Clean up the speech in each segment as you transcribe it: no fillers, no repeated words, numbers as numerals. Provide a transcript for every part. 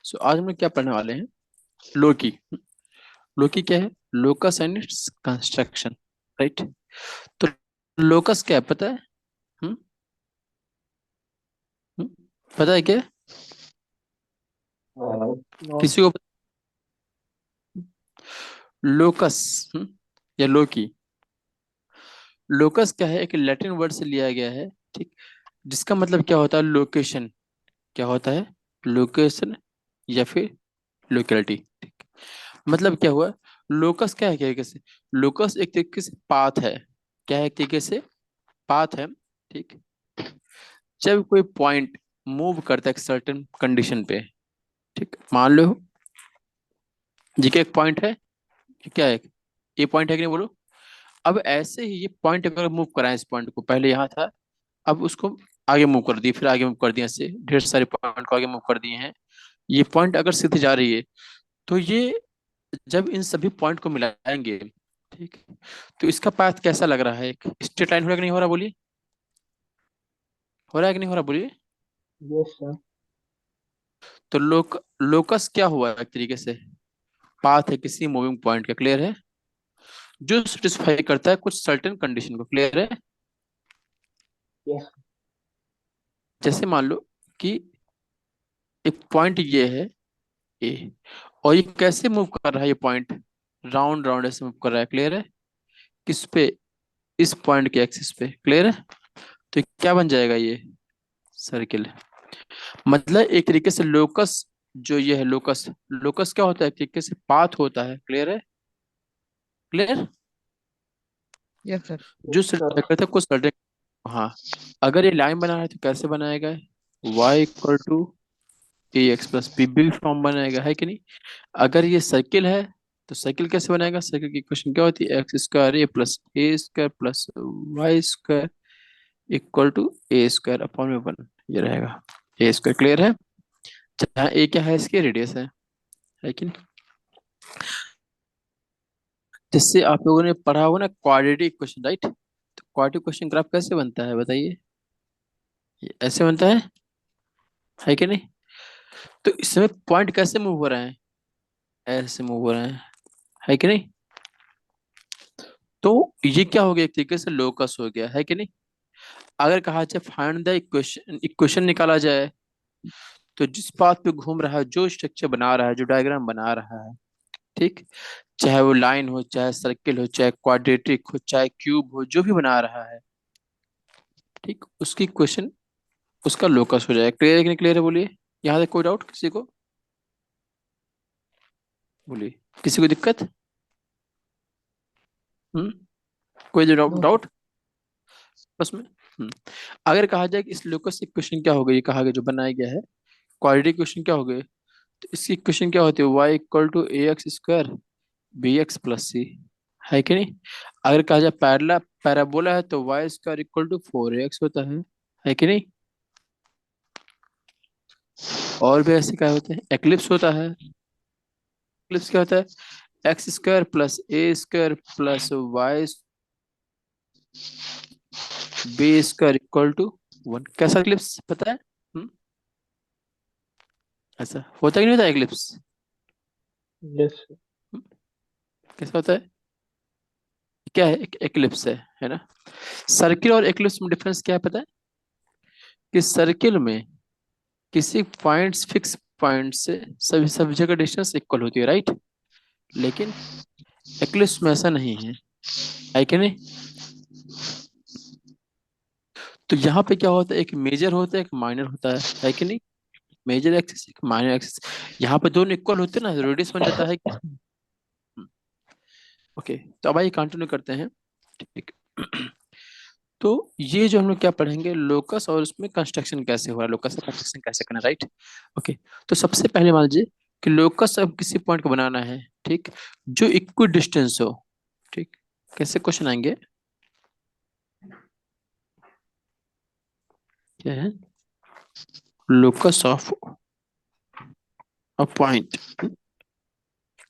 सो आज हम लोग क्या पढ़ने वाले हैं? लोकी। लोकी क्या है? Locus and its construction. Right. तो लोकस क्या है पता है? हम्म? हम्म? पता है क्या? नो। किसी को लोकस या लोकी। लोकस क्या है? एक लैटिन वर्ड से लिया गया है। ठीक। जिसका मतलब क्या होता है? लोकेशन। क्या होता है? लोकेशन या फिर लोकेलिटी। ठीक। मतलब क्या हुआ? लोकस क्या है एक तरीके से? लोकस एक तरीके से पाथ है। क्या है? एक तरीके से पाथ है। ठीक। जब कोई पॉइंट मूव करता है एक सर्टेन कंडीशन पे। ठीक, मान लो जी का एक पॉइंट है। क्या है? ये पॉइंट है कि नहीं बोलो। अब ऐसे ही ये पॉइंट अगर मूव कराएं, इस पॉइंट को पहले यहाँ था, अब उसको आगे मूव कर दिए, फिर आगे मूव कर दिया, ऐसे ढेर सारे पॉइंट को आगे मूव कर दिए हैं। ये पॉइंट अगर सीधे जा रही है तो ये जब इन सभी पॉइंट को मिलाएंगे, ठीक, तो इसका पाथ कैसा लग रहा है? एक स्ट्रेट लाइन हो रहा है कि नहीं हो रहा बोलिए? हो रहा है कि नहीं हो रहा बोलिए? Yes sir. तो लोकस क्या हुआ एक तरीके से? पाथ है किसी मूविंग पॉइंट का। क्लियर है? जो सेटिस्फाई करता है कुछ सर्टेन कंडीशन को। क्लियर है? यस। जैसे मान लो कि एक पॉइंट ये है ए, और ये कैसे मूव कर रहा है? ये पॉइंट राउंड राउंड ऐसे मूव कर रहा है। क्लियर है? किस पे? इस पॉइंट के एक्सिस पे। क्लियर है? तो ये क्या बन जाएगा? ये सर्किल। मतलब एक तरीके से लोकस, जो ये है लोकस, लोकस क्या होता है? एक तरीके से पाथ होता है। क्लियर है? क्लियर? Yes sir. जो सर। करते हैं कुछ सर्टेन। हाँ। अगर ये लाइन बना है तो कैसे बनाएगा? y equal to A x plus b, b form बनाएगा, है कि नहीं? अगर ये सर्किल है तो सर्किल कैसे बनाएगा? सर्किल की इक्वेशन क्या होती है? X square a plus a square plus y square equal to a square upon में वन। ये रहेगा ए स्क्वायर। क्लियर है? जहाँ ए क्या है? इसकी रेडियस है कि नहीं? जिससे आप लोगों ने पढ़ा होगा ना क्वाड्रेटिक इक्वेशन, राइट? तो क्वाड्रेटिक इक्वेशन ग्राफ कैसे बनता है बताइए? ये ऐसे बनता है कि नहीं? तो इसमें पॉइंट कैसे मूव हो रहे हैं? ऐसे मूव हो रहे हैं, है कि नहीं? तो ये क्या हो गया? एक तरीके से लोकस हो गया, है कि नहीं? अगर कहा जाए फाइंड द इक्वेशन, इक्वेशन निकाला जाए, तो जिस पाथ पे घूम रहा है, जो स्ट्रक्चर बना रहा है, जो डायग्राम बना रहा है, ठीक, चाहे वो लाइन हो, चाहे सर्किल हो, चाहे क्वाड्रेटिक हो, चाहे क्यूब हो, जो भी बना रहा है, ठीक, उसकी इक्वेशन उसका लोकस हो जाएगा। क्लियर है कि नहीं? क्लियर है बोलिए। यहाँ तक कोई डाउट किसी को? बोलिए। किसी को दिक्कत? हम्म? कोई नो सर। डाउट बस में? हम्म। अगर कहा जाए कि इस लोकस इक्वेशन क्या हो गई, कहा गया जो बनाया गया है, क्वाड्रेटिक इक्वेशन क्या हो गई, तो इसकी इक्वेशन क्या होती है? Y equal to A X square B X plus C, है कि नहीं? अगर कहा जाए पैराबोला है तो Y square equal to four X होता है कि नहीं? और भी ऐसे क्या होते हैं? एक्लिप्स होता है। एक्लिप्स क्या होता है? X square plus a square plus y b square equal to one. कैसा एक्लिप्स पता है? हम्म? ऐसा होता है कि नहीं होता एक्लिप्स? यस। कैसा होता है? क्या है? एक एक्लिप्स है ना? सर्किल और एक्लिप्स में डिफरेंस क्या है पता है? कि सर्किल में किसी पॉइंट्स, फिक्स पॉइंट से सभी सभी जगह डिस्टेंस इक्वल होती है, राइट? लेकिन एक्लिप्स में ऐसा नहीं है कि नहीं? तो यहाँ पे क्या होता है? एक मेजर होता है, एक माइनर होता है कि नहीं? मेजर एक्सिस, एक माइनर एक्सिस। यहाँ पे दोनों इक्वल होते हैं ना, रेडियस बन जाता है कि? ओके, तो अब आइए कंटिन्यू करते हैं। ठीक। तो ये जो हम लोग क्या पढ़ेंगे, लोकस और उसमें कंस्ट्रक्शन कैसे हो रहा है, लोकस का कंस्ट्रक्शन कैसे करना, राइट? ओके। तो सबसे पहले मान लीजिए कि लोकस अब किसी पॉइंट को बनाना है, ठीक, जो इक्वी डिस्टेंस हो। ठीक। कैसे क्वेश्चन आएंगे? क्या है? लोकस ऑफ अ पॉइंट,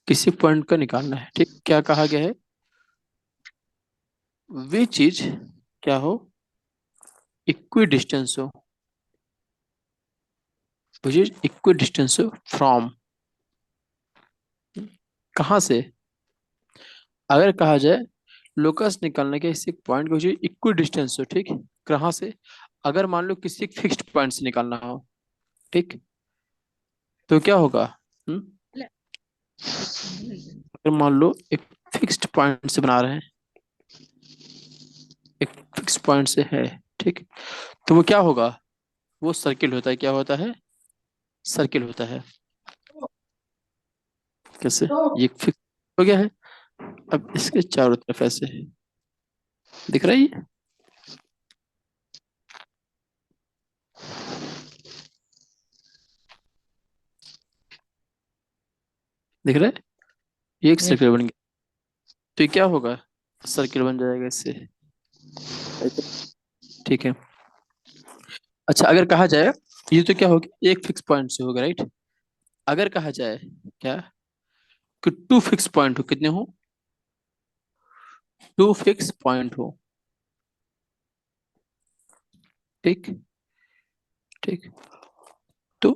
किसी पॉइंट का निकालना है। ठीक, क्या कहा गया है? वे चीज क्या हो? इक्वी डिस्टेंस हो which is equal distance from, कहाँ से? अगर कहा जाए लोकस निकालने के किसी पॉइंट को इक्वल डिस्टेंस हो, ठीक, कहाँ से? अगर मान लो किसी एक फिक्स्ड पॉइंट से निकालना हो, ठीक, तो क्या होगा? हम्म अगर मान लो एक फिक्स्ड पॉइंट से बना रहे हैं, एक फिक्स पॉइंट से है, ठीक, तो वो क्या होगा? वो सर्किल होता है, क्या होता है? सर्किल होता है। कैसे? ये फिक्स हो गया है। अब इसके चारों तरफ ऐसे दिख रहा है ये, दिख रहा है, ये एक यस। सर्किल बन गया। तो ये क्या होगा? सर्किल बन जाएगा इससे, ठीक है। अच्छा, अगर कहा जाए, ये तो क्या होगा, एक फिक्स पॉइंट से होगा, राइट? अगर कहा जाए क्या कि टू फिक्स पॉइंट हो, कितने हो? टू फिक्स पॉइंट हो, ठीक, ठीक, तो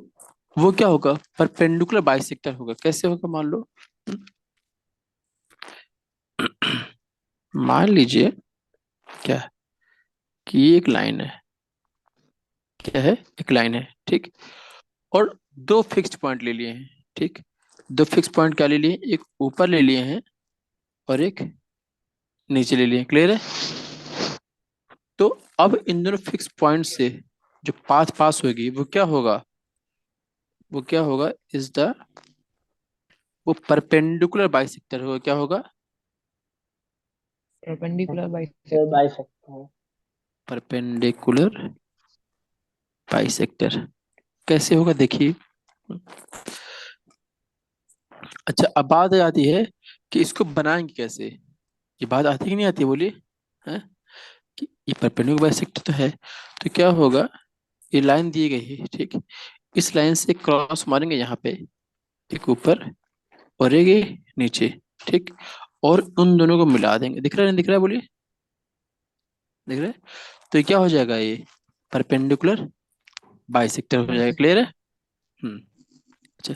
वो क्या होगा? परपेंडिकुलर बाइसेक्टर होगा। कैसे होगा? मान लो, मान लीजिए क्या कि ये एक लाइन है, क्या है? एक लाइन है, ठीक, और दो फिक्स्ड पॉइंट ले लिए हैं, ठीक, दो फिक्स पॉइंट क्या ले लिए? एक ऊपर ले लिए हैं और एक नीचे ले लिए, क्लियर है? तो अब इन दोनों फिक्स पॉइंट से जो पाथ पास होगी वो क्या होगा? वो क्या होगा? इज द, वो परपेंडिकुलर बाइसेक्टर होगा। क्या होगा? परपेंडिकुलर तो बाइसेक्टर। बाइसेक्टर। Perpendicular bisector. कैसे होगा देखिए। अच्छा, अब बात आती है कि इसको बनाएंगे कैसे? ये बात आती है कि नहीं आती है, बोलिए। हैं? कि ये परपेंडिकुलर बाइसेक्टर तो है, तो क्या होगा? ये लाइन दी गई है, ठीक, इस लाइन से क्रॉस मारेंगे यहाँ पे, एक ऊपर और एक ये नीचे, ठीक, और उन दोनों को मिला देंगे। दिख रहा है नहीं दिख रहा है, बोलिए। दिख रहा है? तो ये क्या हो जाएगा? ये परपेंडिकुलर बाइसेक्टर हो जाएगा, बाइसेक्टर। क्लियर है? हम्म अच्छा,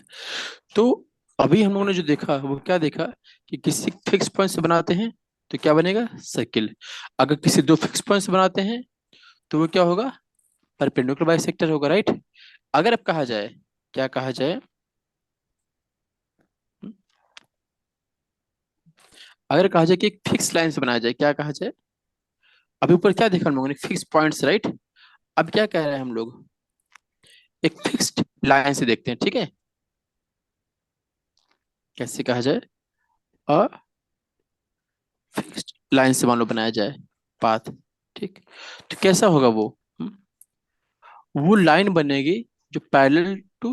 तो अभी हम लोगों ने जो देखा वो क्या देखा कि किसी फिक्स पॉइंट से बनाते हैं तो क्या बनेगा? सर्किल। अगर किसी दो फिक्स पॉइंट से बनाते हैं तो वो क्या होगा? परपेंडिकुलर बाइसेक्टर होगा, राइट? अगर अब कहा जाए, क्या कहा जाए? हम्म, अगर कहा जाए कि एक फिक्स लाइन से बनाया जाए, क्या कहा जाए? अभी ऊपर क्या देखा हम लोगों ने? Fix points, right? अब क्या कह रहे हैं हम लोग? एक फिक्स्ड लाइन से देखते हैं, ठीक है? कैसे कहा जाए? और फिक्स्ड लाइन से मान लो बनाया जाए पाथ, ठीक, तो कैसा होगा वो? वो लाइन बनेगी जो पैरेलल टू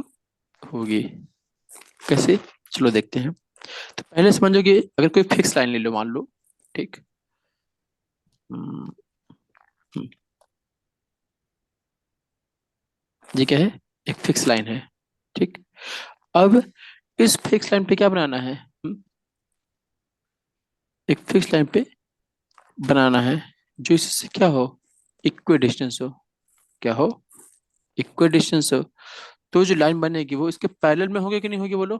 होगी। कैसे? चलो देखते हैं। तो पहले समझो कि अगर कोई फिक्स लाइन ले लो, मान लो, ठीक, हम्म, हम्म, ये क्या है? एक फिक्स लाइन है, ठीक। अब इस फिक्स लाइन पे क्या बनाना है? एक फिक्स लाइन पे बनाना है जो इससे क्या हो? इक्वी डिस्टेंस हो। क्या हो? इक्वी डिस्टेंस हो। तो जो लाइन बनेगी वो इसके पैरेलल में होगी कि नहीं होगी, बोलो?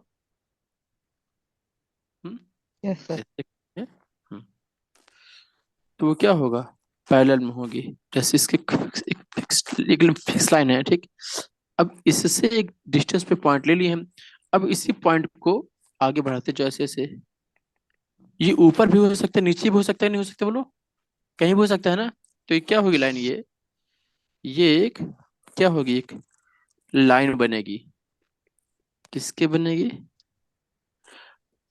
Hmm yes sir. ऐसे है? हम्म, तो वो क्या होगा? पैरेलल में होगी। जैसे इसके एक फिक्स लाइन है, ठीक, अब इससे एक डिस्टेंस पे पॉइंट ले लिए हम। अब इसी पॉइंट को आगे बढ़ाते जैसे जैसे, ये ऊपर भी हो सकता है, नीचे भी हो सकता है, नहीं हो सकता, बोलो? कहीं भी हो सकता है ना? तो ये क्या होगी लाइन? ये एक क्या होगी? एक लाइन बनेगी। किसके बनेगी?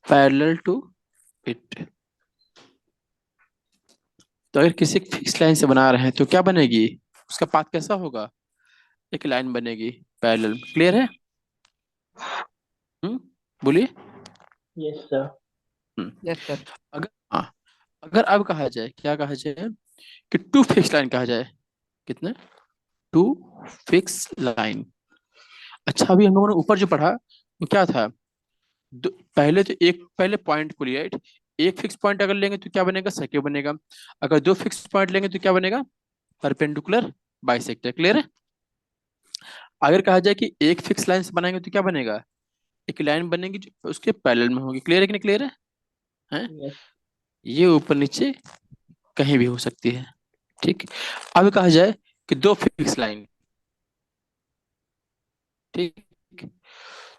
Parallel to it. तो अगर किसी फिक्स लाइन से बना रहे हैं तो क्या बनेगी? उसका पाथ कैसा होगा? एक लाइन बनेगी पैरेलल, क्लियर है? हम्म बोलिए। Yes sir. Hmm yes sir. अगर, हाँ, अगर अब कहा जाए, क्या कहा जाए कि टू फिक्स लाइन कहा जाए, कितने? Two fix line. अच्छा, अभी हम लोगों ने ऊपर जो पढ़ा वो क्या था? पहले तो एक पहले पॉइंट को लिया, right? एक फिक्स पॉइंट अगर लेंगे तो क्या बनेगा? सर्किल बनेगा। अगर दो फिक्स पॉइंट लेंगे तो क्या बनेगा? परपेंडिकुलर बाइसेक्टर, क्लियर है? अगर कहा जाए कि एक फिक्स लाइन से बनाएंगे तो क्या बनेगा, एक लाइन बनेगी जो उसके पैरेलल में होगी। क्लियर है कि नहीं क्लियर है? हैं? yes, ये ऊपर नीचे कहीं भी हो सकती है। ठीक। अब कहा जाए कि दो फिक्स लाइन, ठीक,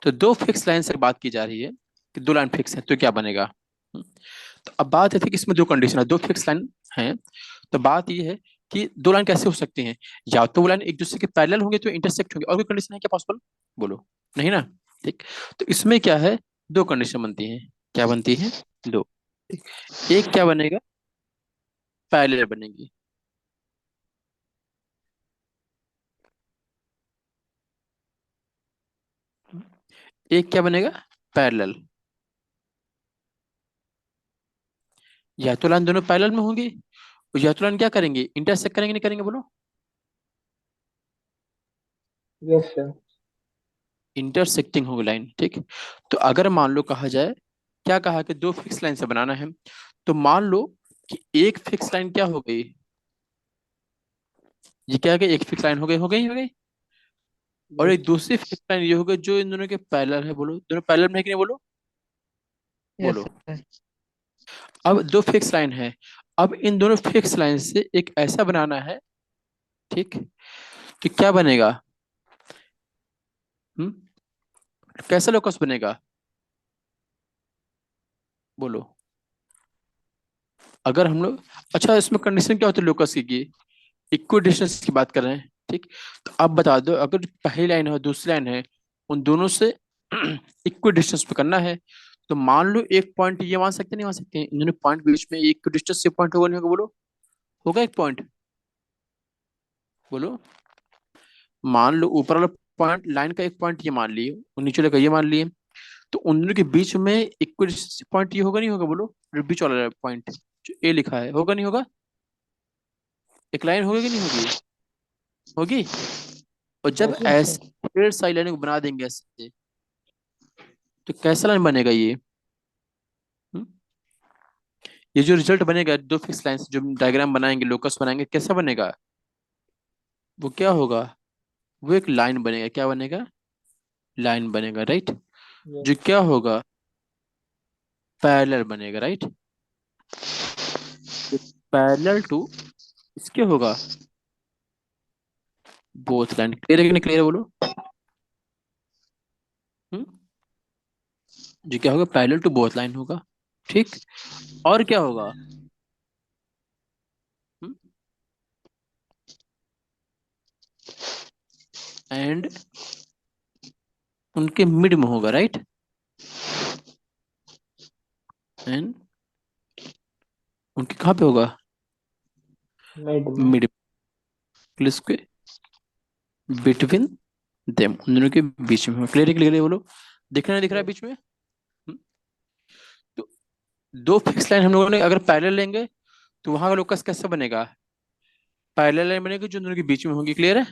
तो दो फिक्स लाइन से बात की जा रही है कि दो लाइन फिक्स है तो क्या बनेगा। तो अब बात है कि इसमें दो कंडीशन है, दो फिक्स लाइन है। तो बात ये है कि दो लाइन कैसे हो सकती हैं, या तो वो लाइन एक दूसरे के पैरेलल होंगे तो इंटरसेक्ट होंगे, और कोई कंडीशन है क्या पॉसिबल, बोलो। नहीं ना। ठीक। तो इसमें क्या है, दो कंडीशन बनती हैं। क्या बनती है, दो। ठीक। एक क्या बनेगा, पैरेलल बनेगी। एक क्या बनेगा, पैरेलल। या तो लाइन दोनों पैरेलल में होंगी, या तो लाइन क्या करेंगे, इंटरसेक्ट करेंगे, नहीं करेंगे बोलो। yes sir, इंटरसेक्टिंग होगी लाइन। ठीक। तो अगर मान लो कहा जाए, क्या कहा कि दो फिक्स लाइन से बनाना है, तो मान लो कि एक फिक्स लाइन क्या हो गई, ये क्या हो गई, एक फिक्स लाइन हो गई। और yes, एक दूसरी फिक्स लाइन ये हो गई जो इन दोनों के पैरेलल है, बोलो दोनों पैरेलल में है कि नहीं, बोलो। yes बोलो। sir, अब दो फिक्स लाइन है, अब इन दोनों फिक्स लाइन से एक ऐसा बनाना है, ठीक, कि क्या बनेगा, हम्म, कैसा लोकस बनेगा, बोलो। अगर हम लोग, अच्छा इसमें कंडीशन क्या होती है लोकस की, इक्वल डिस्टेंस की बात कर रहे हैं। ठीक। तो अब बता दो, अगर पहली लाइन है और दूसरी लाइन है, उन दोनों से इक्वल डिस्टेंस पे करना है, तो मान लो एक पॉइंट ये मान सकते नहीं मान सकते, इन दोनों पॉइंट बीच में एक डिस्टेंस से पॉइंट होगा नहीं होगा, बोलो। होगा एक पॉइंट, बोलो। मान लो ऊपर वाला पॉइंट लाइन का एक पॉइंट ये मान लिए, और नीचे वाला का ये मान लिए, तो उन दोनों के बीच में इक्वल डिस्टेंस पॉइंट ये होगा नहीं होगा, बोलो। जो बीच वाला पॉइंट जो ए लिखा है, होगा नहीं होगा, एक लाइन होगी कि नहीं होगी, होगी। और जब होगी सर, ऐसे ढेर सारी लाइनों को बना देंगे ऐसे, तो कैसा लाइन बनेगा ये, हम्म? ये जो रिजल्ट बनेगा दो फिक्स लाइन जो डायग्राम बनाएंगे, लोकस बनाएंगे, कैसा बनेगा, वो क्या होगा, वो एक लाइन बनेगा। क्या बनेगा, लाइन बनेगा, राइट। yes, जो क्या होगा, पैरेलल बनेगा, राइट। पैरेलल टू इसके होगा, बोथ लाइन। क्लियर है कि नहीं क्लियर है, बोलो। हम्म? जो क्या होगा, पैरेलल टू बोथ लाइन होगा। ठीक। और क्या होगा, एंड उनके मिड में होगा, राइट। एंड उनके कहाँ पे होगा, mid में, मिड, के बिटवीन देम, उन दोनों के बीच में। क्लियर है बोलो। दिख रहा है, दिख रहा है yes, बीच में। हम्म? तो दो फिक्स लाइन हम लोगों ने अगर पैरेलल लेंगे, तो वहां का लोकस कैसे बनेगा, पैरेलल लाइन बनेगी जो दोनों के बीच में होगी। क्लियर है,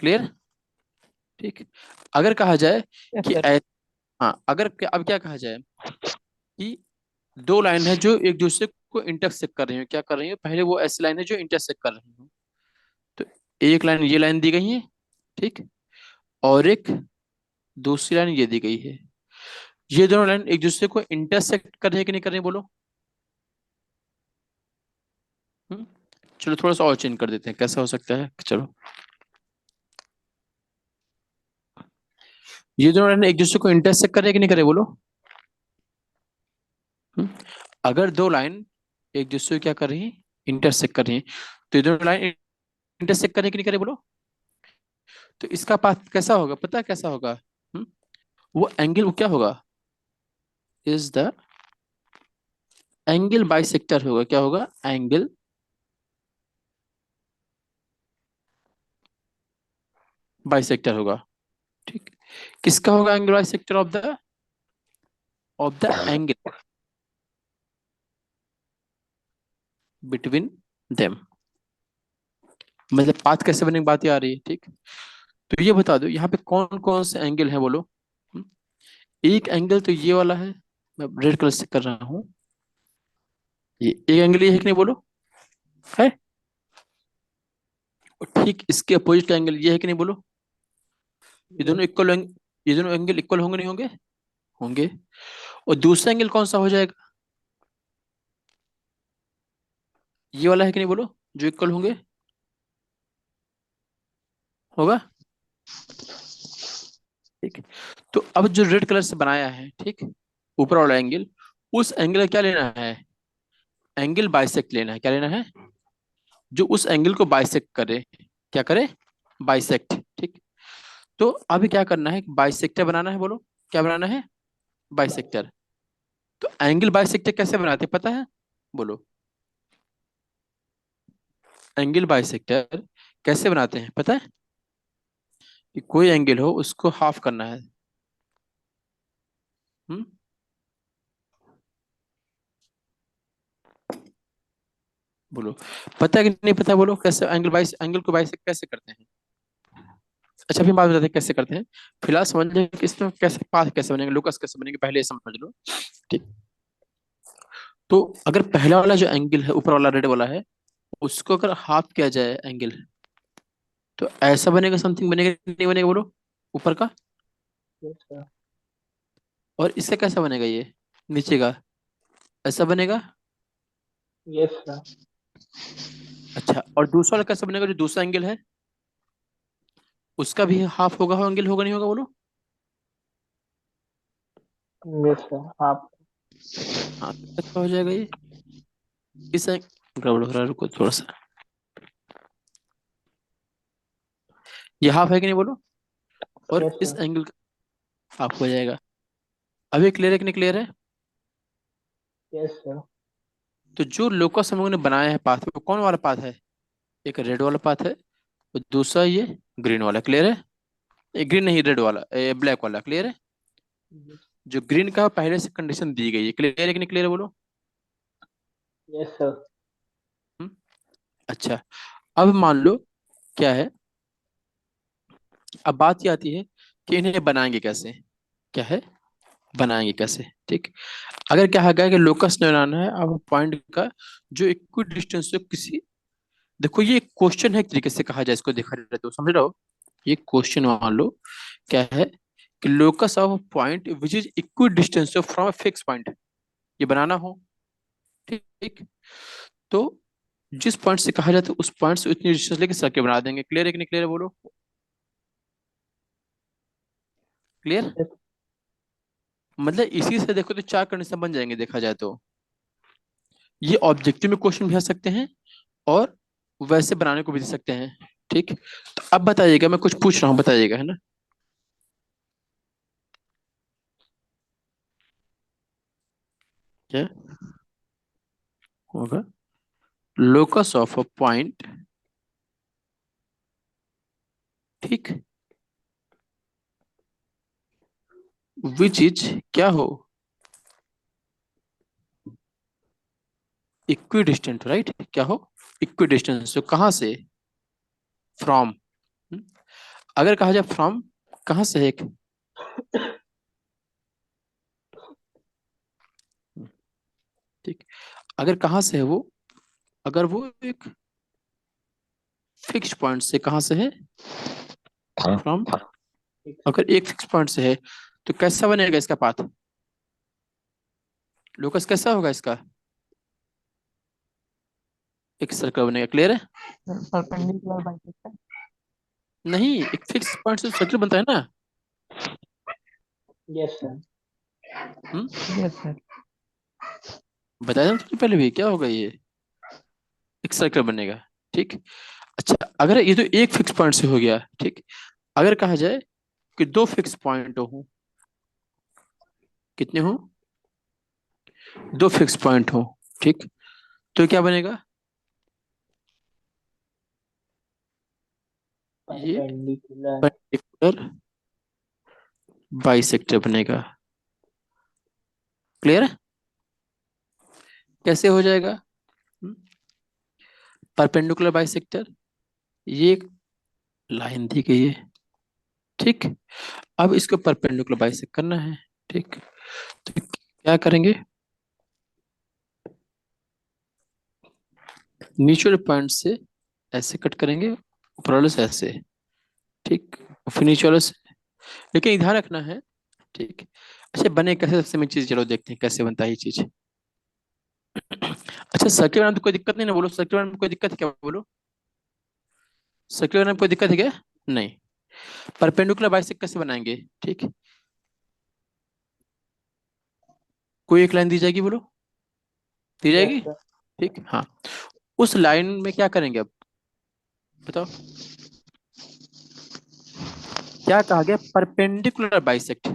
क्लियर। ठीक। अगर कहा जाए yes कि sir, हाँ, अगर अब क्या कहा जाए कि दो लाइन है जो एक दूसरे को इंटरसेक्ट कर रही है, क्या कर रही है, पहले वो ऐसी लाइन है जो इंटरसेक्ट कर रही है, तो एक लाइन ये लाइन दी गई है, ठीक, और एक दूसरी लाइन ये दी गई है। ये दोनों लाइन एक दूसरे को इंटरसेक्ट कर रही है कि नहीं कर रही है, बोलो। हम्म? चलो थोड़ा सा और चेंज कर देते हैं, कैसा हो सकता है, चलो। ये दोनों लाइन एक दूसरे को इंटरसेक्ट कर रही है कि नहीं कर रही, बोलो। हम्म? अगर दो लाइन एक दूसरे को क्या कर रही है, इंटरसेक्ट कर रही है, तो ये दोनों लाइन इंटरसेक्ट करने की नहीं करे, बोलो। तो इसका पाथ कैसा होगा, पता है कैसा होगा, वो एंगल वो क्या होगा, इज द एंगल बाइसेक्टर होगा। क्या होगा, एंगल बाइसेक्टर होगा। ठीक। किसका होगा angle bisector, of the angle between them. मतलब पाथ कैसे बनेगी, बात ये आ रही है। ठीक। तो ये बता दो यहाँ पे कौन कौन से एंगल है, बोलो। हम्म? एक एंगल तो ये वाला है, मैं रेड कलर से कर रहा हूँ, ये एक एंगल ये है कि नहीं, बोलो, है। और ठीक इसके अपोजिट का एंगल ये है कि नहीं बोलो। ये दोनों यस। इक्वल, ये दोनों एंगल इक्वल होंगे नहीं होंगे? होंगे। और दूसरा एंगल कौन सा हो जाएगा? ये वाला है कि नहीं बोलो, जो इक्वल होंगे। होगा। ठीक। तो अब जो रेड कलर से बनाया है, ठीक, ऊपर वाला एंगल, उस एंगल का क्या लेना है? एंगल बाइसेक्ट लेना है। क्या लेना है? जो उस एंगल को बाइसेक्ट करे। क्या करे? बाइसेक्ट। ठीक। तो अभी क्या करना है? बाइसेक्टर बनाना है, बोलो। क्या बनाना है? बाइसेक्टर। तो एंगल बाइसेक्टर कैसे बनाते हैं पता है? बोलो। एंगल बाइसेक्टर कैसे बनाते हैं पता है? कि कोई एंगल हो उसको हाफ करना है। हम्म। बोलो। पता है कि नहीं पता? बोलो कैसे एंगल को बाइसेक्ट कैसे करते हैं? अच्छा, फिर बात बताते हैं कैसे करते हैं। फिलहाल समझ लें कि इसमें कैसे पाथ कैसे बनेंगे, लोकस कैसे बनेंगे, पहले ये समझ लो। ठीक। तो अगर पहला वाला जो एंगल है, ऊपर वाला रेड वाला है, उसको अगर हाफ किया जाए एंगल, तो ऐसा बनेगा, समथिंग बनेगा कि नहीं बनेगा बोलो, ऊपर का। Yes sir. और इसका कैसा बनेगा ये, नीचे का? ऐसा बनेगा। Yes sir. अच्छा, और दूसरा वाला कैसा बनेगा, जो दूसरा एंगल है उसका भी हाफ होगा, हो एंगल होगा नहीं होगा बोलो। Yes sir. आप। हाँ, तो कैसा हो जाएगा ये? इस गड़बड़ हो रहा है, रुको थोड़ा सा। ये हाफ है कि नहीं बोलो, और यस इस सर। एंगल का हाफ हो जाएगा। अभी क्लियर है कि नहीं क्लियर है? Yes sir. तो जो लोकस हम लोगों ने बनाया है पाथ, वो कौन वाला पाथ है? एक रेड वाला पाथ है, और दूसरा ये ग्रीन वाला। क्लियर है? ग्रीन नहीं, रेड वाला, ब्लैक वाला। क्लियर है? जो ग्रीन का पहले से कंडीशन दी गई है। क्लियर है कि नहीं क्लियर है बोलो। Yes sir. हम्म। अच्छा, अब मान लो क्या है, अब बात ये आती है कि इन्हें बनाएंगे कैसे। क्या है? बनाएंगे कैसे? ठीक। अगर क्या है कि लोकस बनाना है अब पॉइंट का, जो इक्वी डिस्टेंस से किसी, देखो ये क्वेश्चन है, एक तरीके से कहा जाए इसको, देखा जाए तो समझ रहे हो। ये क्वेश्चन मान लो क्या है, कि locus of point which is equi distance from fix point, ये बनाना हो। ठीक ठीक। तो जिस पॉइंट से कहा जाता है उस पॉइंट से उतनी डिस्टेंस लेके सर्किल बना देंगे। क्लियर है कि नहीं क्लियर है बोलो। क्लियर? यस। मतलब इसी से देखो तो चार कंडीशन बन जाएंगे देखा जाए तो। ये ऑब्जेक्टिव में क्वेश्चन भी आ सकते हैं, और वैसे बनाने को भी दे सकते हैं। ठीक। तो अब बताइएगा, मैं कुछ पूछ रहा हूँ, बताइएगा, है ना? क्या होगा? लोकस ऑफ अ पॉइंट, ठीक, विच इज क्या हो, इक्वी डिस्टेंट, राइट? क्या हो? इक्वी डिस्टेंस, तो कहाँ से? फ्रॉम। अगर कहा जाए फ्रॉम, कहाँ से है एक? ठीक। अगर कहाँ से है वो, अगर वो एक फिक्स पॉइंट से, कहाँ से है? फ्रॉम। अगर एक फिक्स पॉइंट से है, तो कैसा बनेगा इसका पाथ? लोकस कैसा होगा इसका? एक सर्कल बनेगा। क्लियर है? Perpendicular bisector. नहीं, एक फिक्स पॉइंट से सर्कल बनता है ना। Yes sir. Hmm. Yes sir. बताया था तुमने पहले भी, क्या होगा ये? एक सर्कल बनेगा। ठीक। अच्छा, अगर ये तो एक फिक्स पॉइंट से हो गया, ठीक, अगर कहा जाए कि दो फिक्स पॉइंट हो, कितने हो? दो फिक्स पॉइंट हो, ठीक, तो क्या बनेगा? ये परपेंडिकुलर। पर्टिकुलर बाइसेक्टर बनेगा। क्लियर है? कैसे हो जाएगा? परपेंडिकुलर बाइसेक्टर, ये एक लाइन दी गई है, ठीक, अब इसको परपेंडिकुलर बाइसेक्ट करना है। ठीक। तो क्या करेंगे? नीचे पॉइंट से ऐसे कट करेंगे, ऊपर वाले से ऐसे, ठीक, और फिर नीचे वाले से। लेकिन ये ध्यान रखना है, ठीक। अच्छा बने कैसे, सबसे मेन चीज चलो देखते हैं कैसे बनता है ये चीज। अच्छा सर्किल बनाने में तो कोई दिक्कत नहीं ना, बोलो सर्किल बनाने में कोई दिक्कत है क्या, बोलो सर्किल बनाने में कोई दिक्कत है क्या? नहीं। परपेंडिकुलर बाइसेक्टर कैसे बनाएंगे, ठीक, कोई एक लाइन दी जाएगी, बोलो दी यस जाएगी, सर। ठीक हाँ। उस लाइन में क्या करेंगे अब, बताओ क्या कहा गया, परपेंडिकुलर बाइसेक्ट।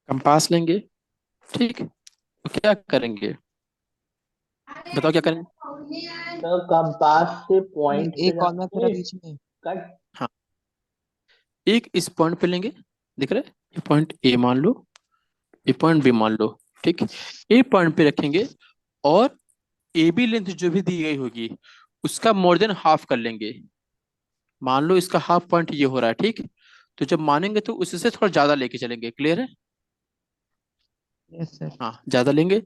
कंपास लेंगे, ठीक, तो क्या करेंगे, बताओ क्या करेंगे। सर कंपास से ये पॉइंट पे एक रख कॉर्नर तेरा के बीच में। कट। हाँ एक इस पॉइंट पे लेंगे, दिख रहा है, ये पॉइंट ए मान लो, ये पॉइंट बी मान लो, ठीक। ए पॉइंट पे रखेंगे और ए बी लेंथ जो भी दी गई होगी उसका मोर देन हाफ कर लेंगे। मान लो इसका हाफ पॉइंट ये हो रहा है, ठीक, तो जब मानेंगे तो उससे थोड़ा ज्यादा लेके चलेंगे, क्लियर है। Yes sir. हाँ ज्यादा लेंगे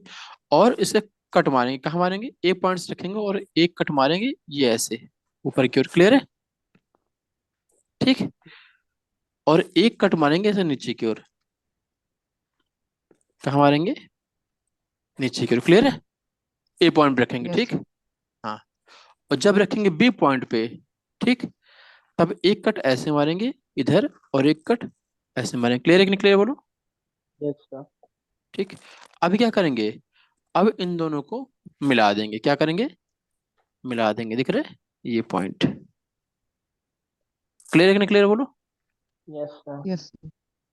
और इसे कट मारेंगे, कहाँ मारेंगे, ए पॉइंट्स रखेंगे और एक कट मारेंगे ये ऐसे ऊपर की ओर, क्लियर है, ठीक। और एक कट मारेंगे ऐसे नीचे की ओर, कहाँ मारेंगे, नीचे की ओर, क्लियर है। ए पॉइंट पे रखेंगे, यस ठीक। सर। हाँ और जब रखेंगे बी पॉइंट पे, ठीक, तब एक कट ऐसे मारेंगे इधर और एक कट ऐसे मारेंगे, क्लियर है कि नहीं, क्लियर बोलो, यस सर। ठीक। अभी क्या करेंगे, अब इन दोनों को मिला देंगे, क्या करेंगे, मिला देंगे, दिख रहा है ये पॉइंट, क्लियर है कि नहीं, क्लियर बोलो। Yes sir. Yes sir.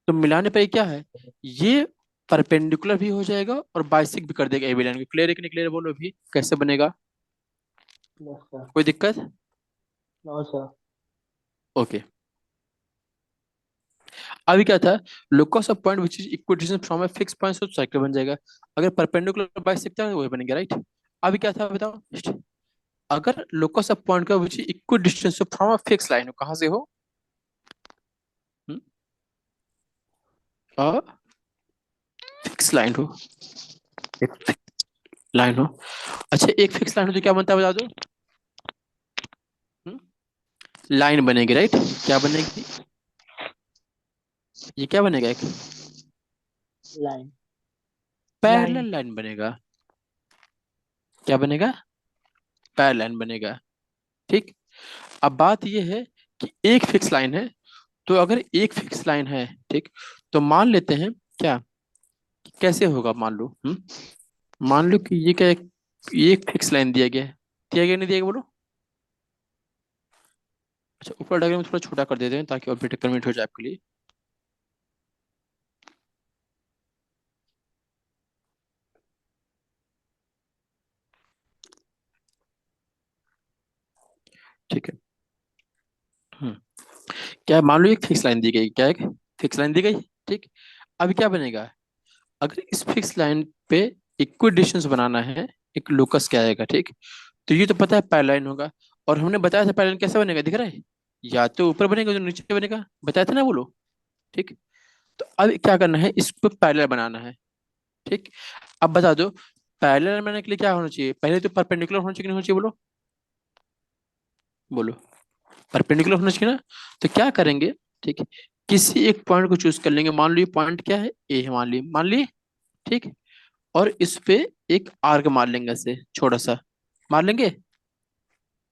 तो मिलाने पर ये क्या है, ये परपेंडिकुलर भी हो जाएगा और बाइसेक्ट भी कर देगा ए बी लाइन को, क्लियर है कि नहीं, क्लियर बोलो भी कैसे बनेगा, यस सर। कोई दिक्कत। No sir. ओके अभी क्या था, locus of point which is equal distance from a fix point, तो सर्कल बन जाएगा। अगर परपेंडिकुलर बाइसेक्टर है वही बनेगा, राइट। अभी क्या था बताओ, अगर लोकस ऑफ पॉइंट का which is equal distance from a fix line हो, कहाँ से हो, फिक्स लाइन हो, एक लाइन हो। अच्छा एक फिक्स लाइन हो तो क्या बनता है बता दो, लाइन बनेगी, राइट, क्या बनेगी, ये क्या बनेगा, एक लाइन। लाइन। पैरेलल लाइन बनेगा, क्या बनेगा, पैरेलल लाइन बनेगा, ठीक। अब बात ये है कि एक फिक्स लाइन है, तो अगर एक फिक्स लाइन है, ठीक, तो मान लेते हैं क्या, कि कैसे होगा, मान लो मान लो कि ये क्या ये एक फिक्स लाइन दिया गया है, दिया गया नहीं दिया गया बोलो। अच्छा ऊपर डायग्राम थोड़ा छोटा कर देते हैं ताकि और बेटर कन्वीनियंट हो जाए आपके लिए, ठीक है। हम्म क्या है, मान लो एक फिक्स लाइन दी गई, क्या है, फिक्स लाइन दी गई, ठीक। अभी क्या बनेगा, अगर इस फिक्स लाइन पे इक्वल डिस्टेंस बनाना है, एक लोकस क्या आएगा, ठीक। तो ये तो पता है पैरेलल होगा, और हमने बताया था पैरेलल कैसे बनेगा, दिख रहा है, या तो ऊपर बनेगा जो नीचे बनेगा, बताया था ना बोलो, ठीक। तो अब क्या करना है, इसको पैरेलल बनाना है, ठीक। अब बता दो पैरेलल बनाने के लिए क्या होना चाहिए, पहले तो परपेंडिकुलर होना चाहिए कि नहीं होना चाहिए, बोलो बोलो, परपेंडिकुलर होना चाहिए ना। तो क्या करेंगे, ठीक है, किसी एक पॉइंट को चूज कर लेंगे, मान लो ये पॉइंट क्या है, ए है, मान ली, ठीक। और इस पे एक आर्क मार लेंगे ऐसे छोटा सा, मार लेंगे,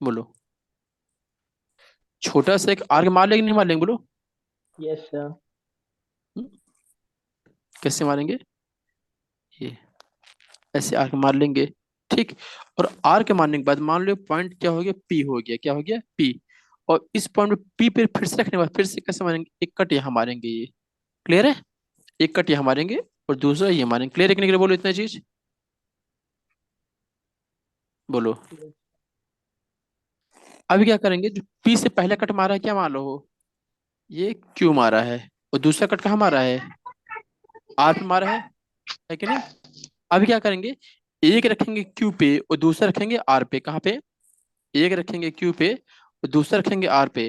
बोलो छोटा सा एक आर्क मार लेंगे नहीं मार लेंगे, बोलो यस सर। हम्म, कैसे मारेंगे, ये ऐसे आर्क मार लेंगे, ठीक। और आर्क मारने के बाद मान लो पॉइंट क्या हो गया, पी हो गया, क्या हो गया, पी। और इस पॉइंट पे पी पे फिर से रखने के बाद फिर से कैसे मारेंगे, एक कट यहाँ मारेंगे, ये क्लियर है, एक कट यहाँ मारेंगे और दूसरा ये मारेंगे, क्लियर है कि नहीं, बोलो इतना चीज, बोलो। अभी क्या करेंगे, जो पी से पहला कट मारा है क्या मान लो हो, ये क्यू मारा है, और दूसरा कट कहाँ मारा है, आर पे मारा है कि नहीं। अभी क्या करेंगे, एक रखेंगे क्यू पे और दूसरा रखेंगे आर पे, कहाँ पे, एक रखेंगे क्यू पे और दूसरा रखेंगे आर पे।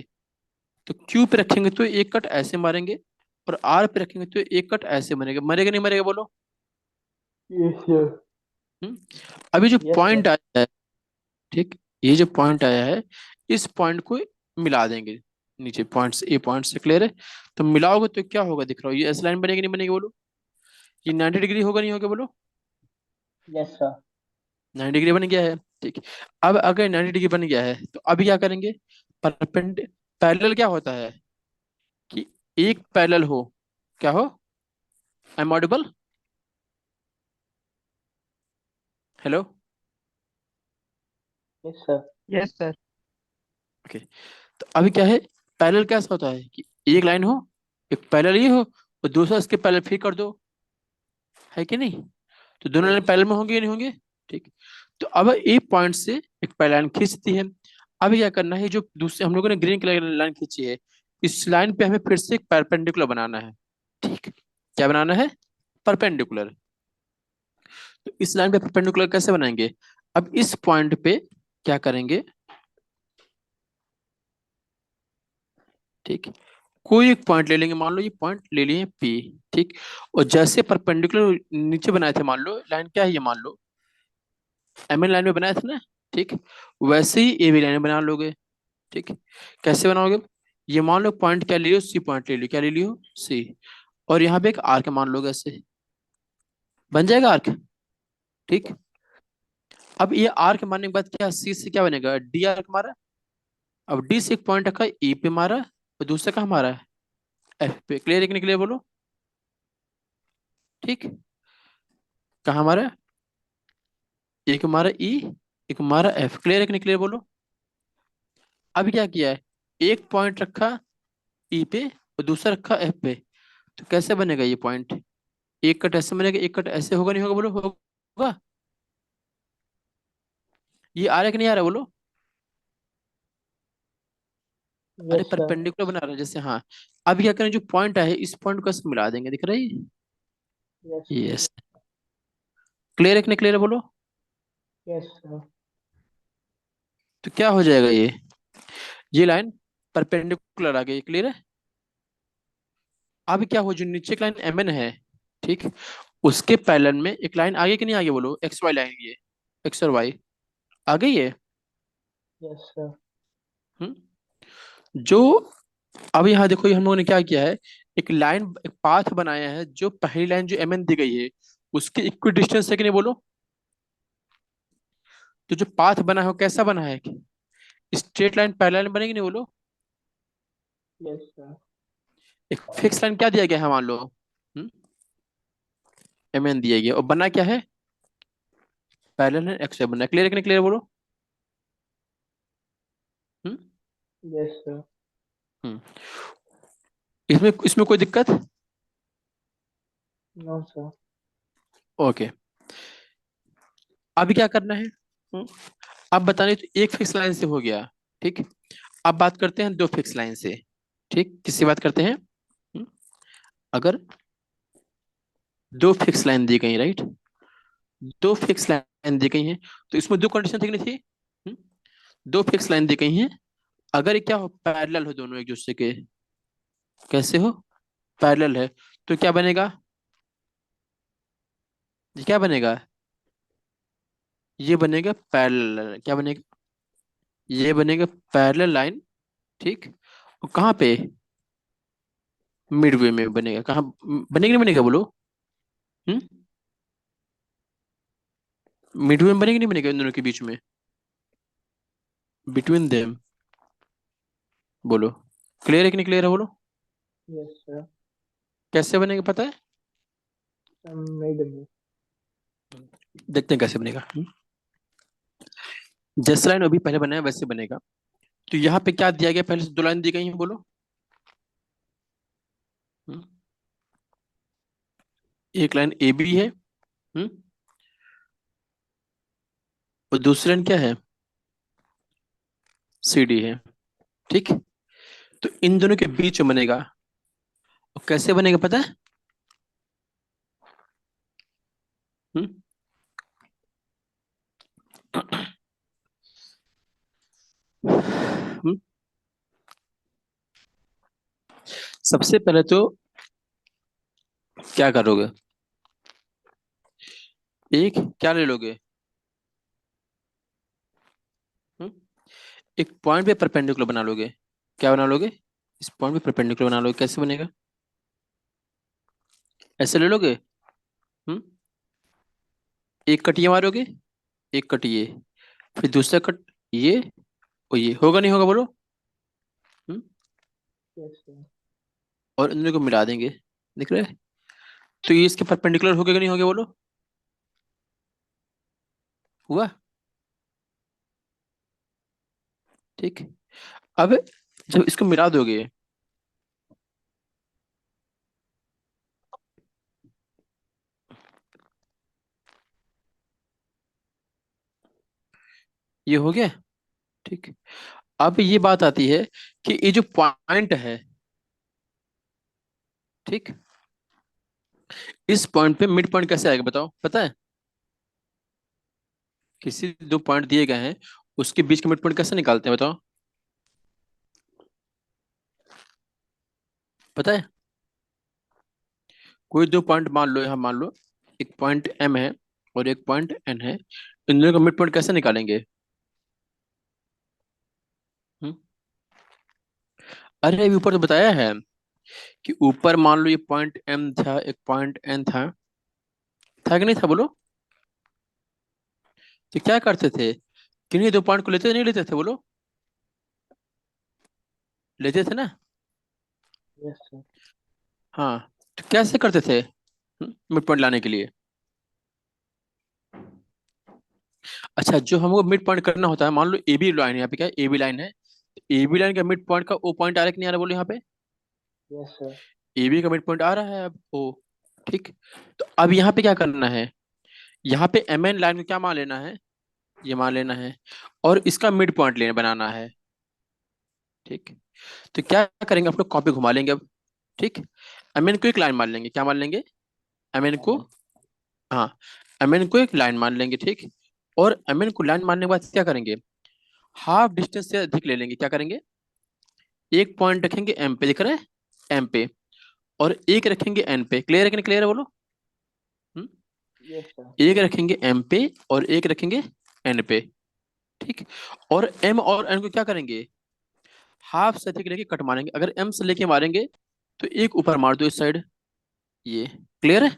तो क्यू पे रखेंगे तो एक कट ऐसे मारेंगे और आर पे रखेंगे तो एक कट ऐसे मरेगा, मरेगा नहीं मरेगा बोलो। Yes sir. हम्म? अभी जो यस सर। पॉइंट आया है, ठीक, ये जो पॉइंट आया है इस पॉइंट को मिला देंगे नीचे पॉइंट से, ए पॉइंट से, क्लियर है? तो मिलाओगे तो क्या होगा दिख रहा हो, ये एस लाइन बनेगी नहीं बनेगी बोलो? ये 90 डिग्री होगा नहीं होगा बोलो? Yes sir. 90 डिग्री बन गया है, ठीक। अब अगर 90 डिग्री बन गया है तो अभी क्या करेंगे? पैरेलल क्या होता है कि एक पैरेलल हो, क्या हो? I am audible? Hello? Yes sir. Yes sir. Okay. तो अभी क्या है, पैरेलल कैसा होता है कि एक लाइन हो, एक पैरेलल ये हो और दूसरा इसके पैरेलल फिर कर दो, है कि नहीं? तो दोनों लाइन यस। पैरेलल में होंगे या नहीं होंगे? ठीक। तो अब एक पॉइंट से एक पैरेलल लाइन खींचती है। अभी क्या करना है, जो दूसरे हम लोगों ने ग्रीन कलर की लाइन खींची है, इस लाइन पे हमें फिर से एक परपेंडिकुलर बनाना है, ठीक। क्या बनाना है? परपेंडिकुलर। तो इस लाइन पे परपेंडिकुलर कैसे बनाएंगे? अब इस पॉइंट पे क्या करेंगे, ठीक, कोई एक पॉइंट ले लेंगे, मान लो ये पॉइंट ले लिए पी, ठीक। और जैसे परपेंडिकुलर नीचे बनाए थे, मान लो लाइन क्या है ये, मान लो एम एन लाइन में बनाया था ना, ठीक। वैसे ही ए बी लाइन में बना लोगे, ठीक। कैसे बनाओगे? ये मान लो पॉइंट क्या ले लियो, सी पॉइंट ले लियो, क्या ले लियो, सी। और यहाँ पे एक आर्क मान लोगे, ऐसे बन जाएगा आर्क, ठीक। अब ये आर्क मारने के बाद क्या, सी से क्या बनेगा, डी आर्क मारा। अब डी से एक पॉइंट रखा, ई पे मारा, और दूसरा कहाँ मारा है, एफ पे। क्लियर है कि नहीं क्लियर बोलो? ठीक। कहाँ मारा? एक मारा ई, एक मारा एफ। क्लियर है कि नहीं क्लियर बोलो? अब क्या किया है, एक पॉइंट रखा ई पे और दूसरा रखा एफ पे। तो कैसे बनेगा ये पॉइंट? एक कट ऐसे बनेगा, एक कट ऐसे, होगा नहीं होगा बोलो? होगा। ये आ रहा है कि नहीं आ रहा बोलो? अरे यस सर। परपेंडिकुलर बना रहा है जैसे, हाँ। अब क्या करें, जो पॉइंट है इस पॉइंट को ऐसे मिला देंगे, दिख रहा है? यस। यस। क्लियर है कि नहीं क्लियर है बोलो? Yes sir. तो क्या हो जाएगा ये लाइन परपेंडिकुलर आ गई, क्लियर है? अब क्या हो, जो नीचे की लाइन एम एन है, ठीक, उसके पैरेलल में एक लाइन आगे कि नहीं आगे बोलो, एक्स वाई लाइन, ये एक्स और वाई आ गई है। Yes sir. हम्म। जो अब यहाँ देखो, ये हम लोगों ने क्या किया है, एक लाइन, एक पाथ बनाया है, जो पहली लाइन जो एम एन दी गई है उसके इक्वी डिस्टेंस है कि नहीं बोलो? तो जो पाथ बना है वो कैसा बना है, स्ट्रेट लाइन पैरेलल बनेगी नहीं बोलो? Yes sir. एक फिक्स लाइन क्या दिया गया है मान लो, एम एन दिया गया, और बना क्या है, पैरेलल है, एक्स बना। क्लियर है कि नहीं क्लियर बोलो? हम्म। Yes sir. हम्म। इसमें इसमें कोई दिक्कत? No sir. ओके। अभी क्या करना है, अब बताने, तो एक फिक्स लाइन से हो गया, ठीक। अब बात करते हैं दो फिक्स लाइन से, ठीक। किससे बात करते हैं? हम्म, अगर दो फिक्स लाइन दी गई, राइट, दो फिक्स लाइन दी गई हैं, तो इसमें दो कंडीशन थी कि नहीं थी? हम्म, दो फिक्स लाइन दी गई हैं, अगर ये क्या हो, पैरेलल हो दोनों एक दूसरे के, कैसे हो, पैरेलल है, तो क्या बनेगा, ये क्या बनेगा, ये बनेगा पैरेलल, क्या बनेगा, ये बनेगा पैरेलल लाइन, ठीक। और कहाँ पे, मिडवे में बनेगा, कहाँ बनेगा, नहीं बनेगा बोलो? हम्म। मिडवे में बनेगा नहीं बनेगा, इन दोनों के बीच में, बिटवीन देम बोलो? क्लियर है कि नहीं क्लियर है बोलो? Yes sir. कैसे बनेगा पता है? मिड में। देखते हैं कैसे बनेगा। जैसे लाइन अभी पहले बनाया वैसे बनेगा। तो यहाँ पे क्या दिया गया, पहले से दो लाइन दी गई है बोलो? हम्म, एक लाइन ए बी है, और दूसरी लाइन क्या है, सी डी है, ठीक। तो इन दोनों के बीच में बनेगा, और कैसे बनेगा पता है? हम्म, हम्म, सबसे पहले तो क्या करोगे, एक क्या ले लोगे, एक पॉइंट पे परपेंडिकुलर बना लोगे। क्या बना लोगे? इस पॉइंट पे परपेंडिकुलर बना लोगे। कैसे बनेगा? ऐसे ले लोगे। हम्म। एक कट ये मारोगे, एक कट ये, फिर दूसरा कट ये, और ये होगा नहीं होगा बोलो? हम्म। Yes sir. और इन दोनों को मिला देंगे। दिख रहा है? तो ये इसके परपेंडिकुलर हो गया कि नहीं हो गया बोलो? हुआ। ठीक। अब जब इसको मिला दोगे, ये हो गया। ठीक। अब ये बात आती है कि ये जो पॉइंट है, ठीक, इस पॉइंट पे मिड पॉइंट कैसे आएगा बताओ? पता है? किसी दो पॉइंट दिए गए हैं, उसके बीच का मिड पॉइंट कैसे निकालते हैं बताओ? पता है? कोई दो पॉइंट मान लो, यहाँ मान लो एक पॉइंट एम है और एक पॉइंट एन है, इन दोनों का मिड पॉइंट कैसे निकालेंगे? हम्म? अरे अभी ऊपर तो बताया है कि ऊपर मान लो ये पॉइंट एम था, एक पॉइंट एन था कि नहीं था बोलो? तो क्या करते थे? किन्हीं दो पॉइंट को लेते नहीं लेते थे बोलो? लेते थे ना? Yes sir. हाँ। तो कैसे करते थे मिड पॉइंट लाने के लिए? अच्छा, जो हमको मिड पॉइंट करना होता है, मान लो ए बी लाइन है, यहाँ पे क्या है, ए बी लाइन है, ए बी लाइन का मिड पॉइंट का ओ पॉइंट आ रहा है कि नहीं आ रहा बोलो यहाँ पे? Yes sir. ए बी का मिड पॉइंट आ रहा है अब ओ। ठीक। तो अब यहाँ पे क्या करना है? यहाँ पे एम एन लाइन को क्या मान लेना है? ये मान लेना है, और इसका मिड पॉइंट लेना बनाना है। ठीक। तो क्या करेंगे, आप लोग कॉपी घुमा लेंगे अब। ठीक। एम एन को एक लाइन मान लेंगे। क्या मान लेंगे? एम एन को, एमएन। हाँ, एम एन को एक लाइन मान लेंगे। ठीक। और एम एन को लाइन मानने के बाद क्या करेंगे? हाफ डिस्टेंस से अधिक ले लेंगे। क्या करेंगे? एक पॉइंट रखेंगे एम पे, दिख रहा है, एम पे, और एक रखेंगे एन पे। क्लियर है कि नहीं क्लियर है बोलो? हम्म? Yes sir. एक रखेंगे एम पे और एक रखेंगे एन पे। ठीक। और एम और एन को क्या करेंगे? हाफ से अधिक लेके कट मारेंगे। अगर एम से लेके मारेंगे तो एक ऊपर मार दो इस साइड, ये। क्लियर है?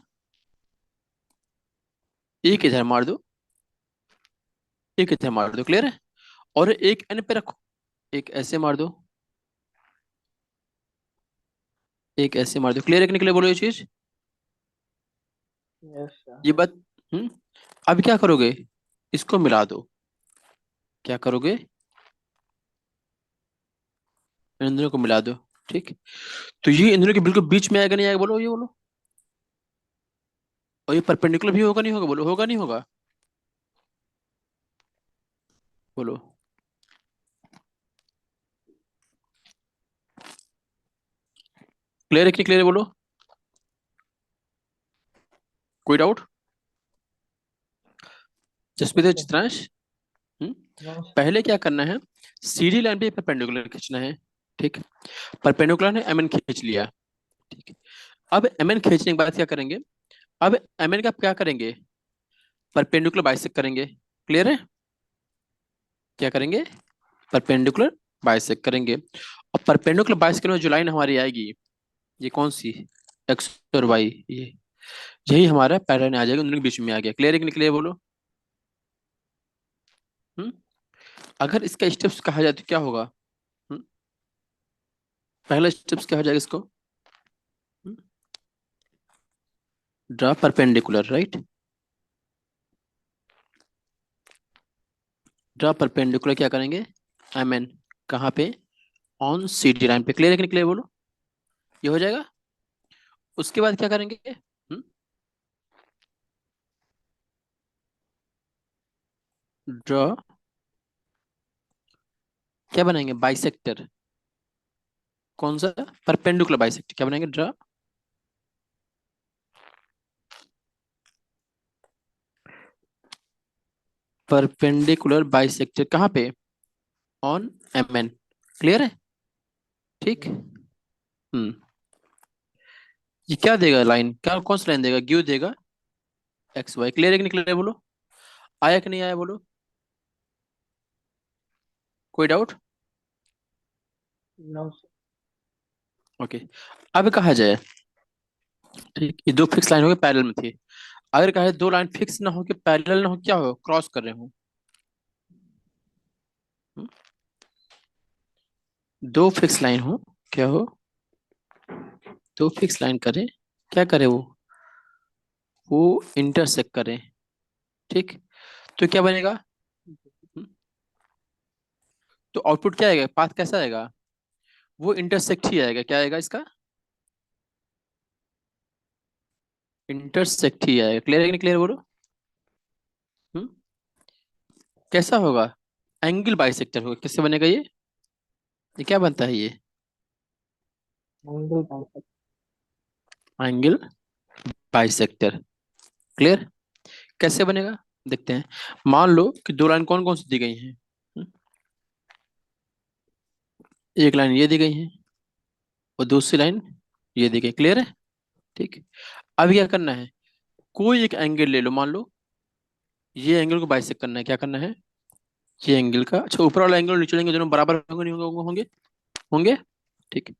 एक इधर मार दो, एक इधर मार दो। क्लियर है? और एक एन पे रखो, एक ऐसे मार दो, एक ऐसे मार दो। क्लियर है कि नहीं क्लियर बोलो ये चीज? Yes sir. ये बात। हम्म। अब क्या करोगे? इसको मिला दो। क्या करोगे? इन दोनों को मिला दो। ठीक। तो ये इन दोनों के बिल्कुल बीच में आएगा नहीं आएगा बोलो? ये बोलो। और ये परपेंडिकुलर भी होगा नहीं होगा बोलो? होगा नहीं होगा बोलो? क्लियर है कि नहीं क्लियर है बोलो? कोई doubt? Jaspreet sir. Chitransh. Hmm? No sir. पहले क्या करना है? सीधी लाइन पे परपेंडिकुलर खींचना है। ठीक। परपेंडिकुलर ने एम एन खींच लिया। ठीक। अब एम एन खींचने के बाद क्या करेंगे? अब एम एन का क्या करेंगे? परपेंडिकुलर बाइसेक्ट करेंगे। क्लियर है? क्या करेंगे? परपेंडिकुलर बाइसेक्ट करेंगे। और परपेंडिकुलर बाइसेक्ट में जो लाइन हमारी आएगी, ये कौन सी? एक्स और वाई, ये, यही हमारा पैटर्न आ जाएगा, उन दोनों के बीच में आ गया। क्लियर है कि नहीं क्लियर बोलो? हम्म। अगर इसका स्टेप्स कहा जाए तो क्या होगा? हम्म? पहला स्टेप्स क्या हो जाएगा इसको? Draw perpendicular, right? Draw perpendicular क्या करेंगे? एम एन कहाँ पे? ऑन सी डी लाइन पे। क्लियर है कि नहीं क्लियर बोलो? ये हो जाएगा। उसके बाद क्या करेंगे? ड्रा, क्या बनाएंगे? बाइसेक्टर। कौन सा? Perpendicular bisector. क्या बनाएंगे? ड्रा परपेंडिकुलर बाइसेक्टर कहाँ पे? On M N. क्लियर है? ठीक। हम्म। ये क्या देगा लाइन? क्या कौन सा लाइन देगा? क्यू देगा, एक्स वाई। क्लियर है कि नहीं क्लियर है बोलो? आया कि नहीं आया बोलो? कोई डाउट? No okay. अब कहा जाए, ठीक, ये दो फिक्स लाइन हो गए, पैरेलल में थी। अगर कहा जाए दो लाइन फिक्स ना हो, कि पैरेलल ना हो, क्या हो, क्रॉस कर रहे हो। हम्म? दो फिक्स लाइन हो, क्या हो, दो फिक्स लाइन करें, क्या करे वो इंटरसेक्ट करें, ठीक, तो क्या बनेगा? हम्म? तो आउटपुट क्या आएगा, पाथ कैसा आएगा? वो इंटरसेक्ट ही आएगा, क्या आएगा इसका? इंटरसेक्ट ही आएगा। क्लियर है कि नहीं क्लियर, बोलो। हम्म? कैसा होगा? एंगल बाइसेक्टर होगा। किससे बनेगा ये क्या बनता है ये? Angle bisector. Angle bisector. Clear? कैसे बनेगा, देखते हैं। मान लो कि दो लाइन कौन कौन सी दी गई हैं। एक लाइन ये दी गई है, और दूसरी लाइन ये दी गई। क्लियर है? ठीक। अब क्या करना है, कोई एक एंगल ले लो, मान लो ये एंगल को बाइसेक्ट करना है। क्या करना है, ये एंगल का, अच्छा, ऊपर वाला एंगल नीचे वाला एंगल दोनों बराबर होंगे, नहीं होंगे? होंगे, होंगे। ठीक।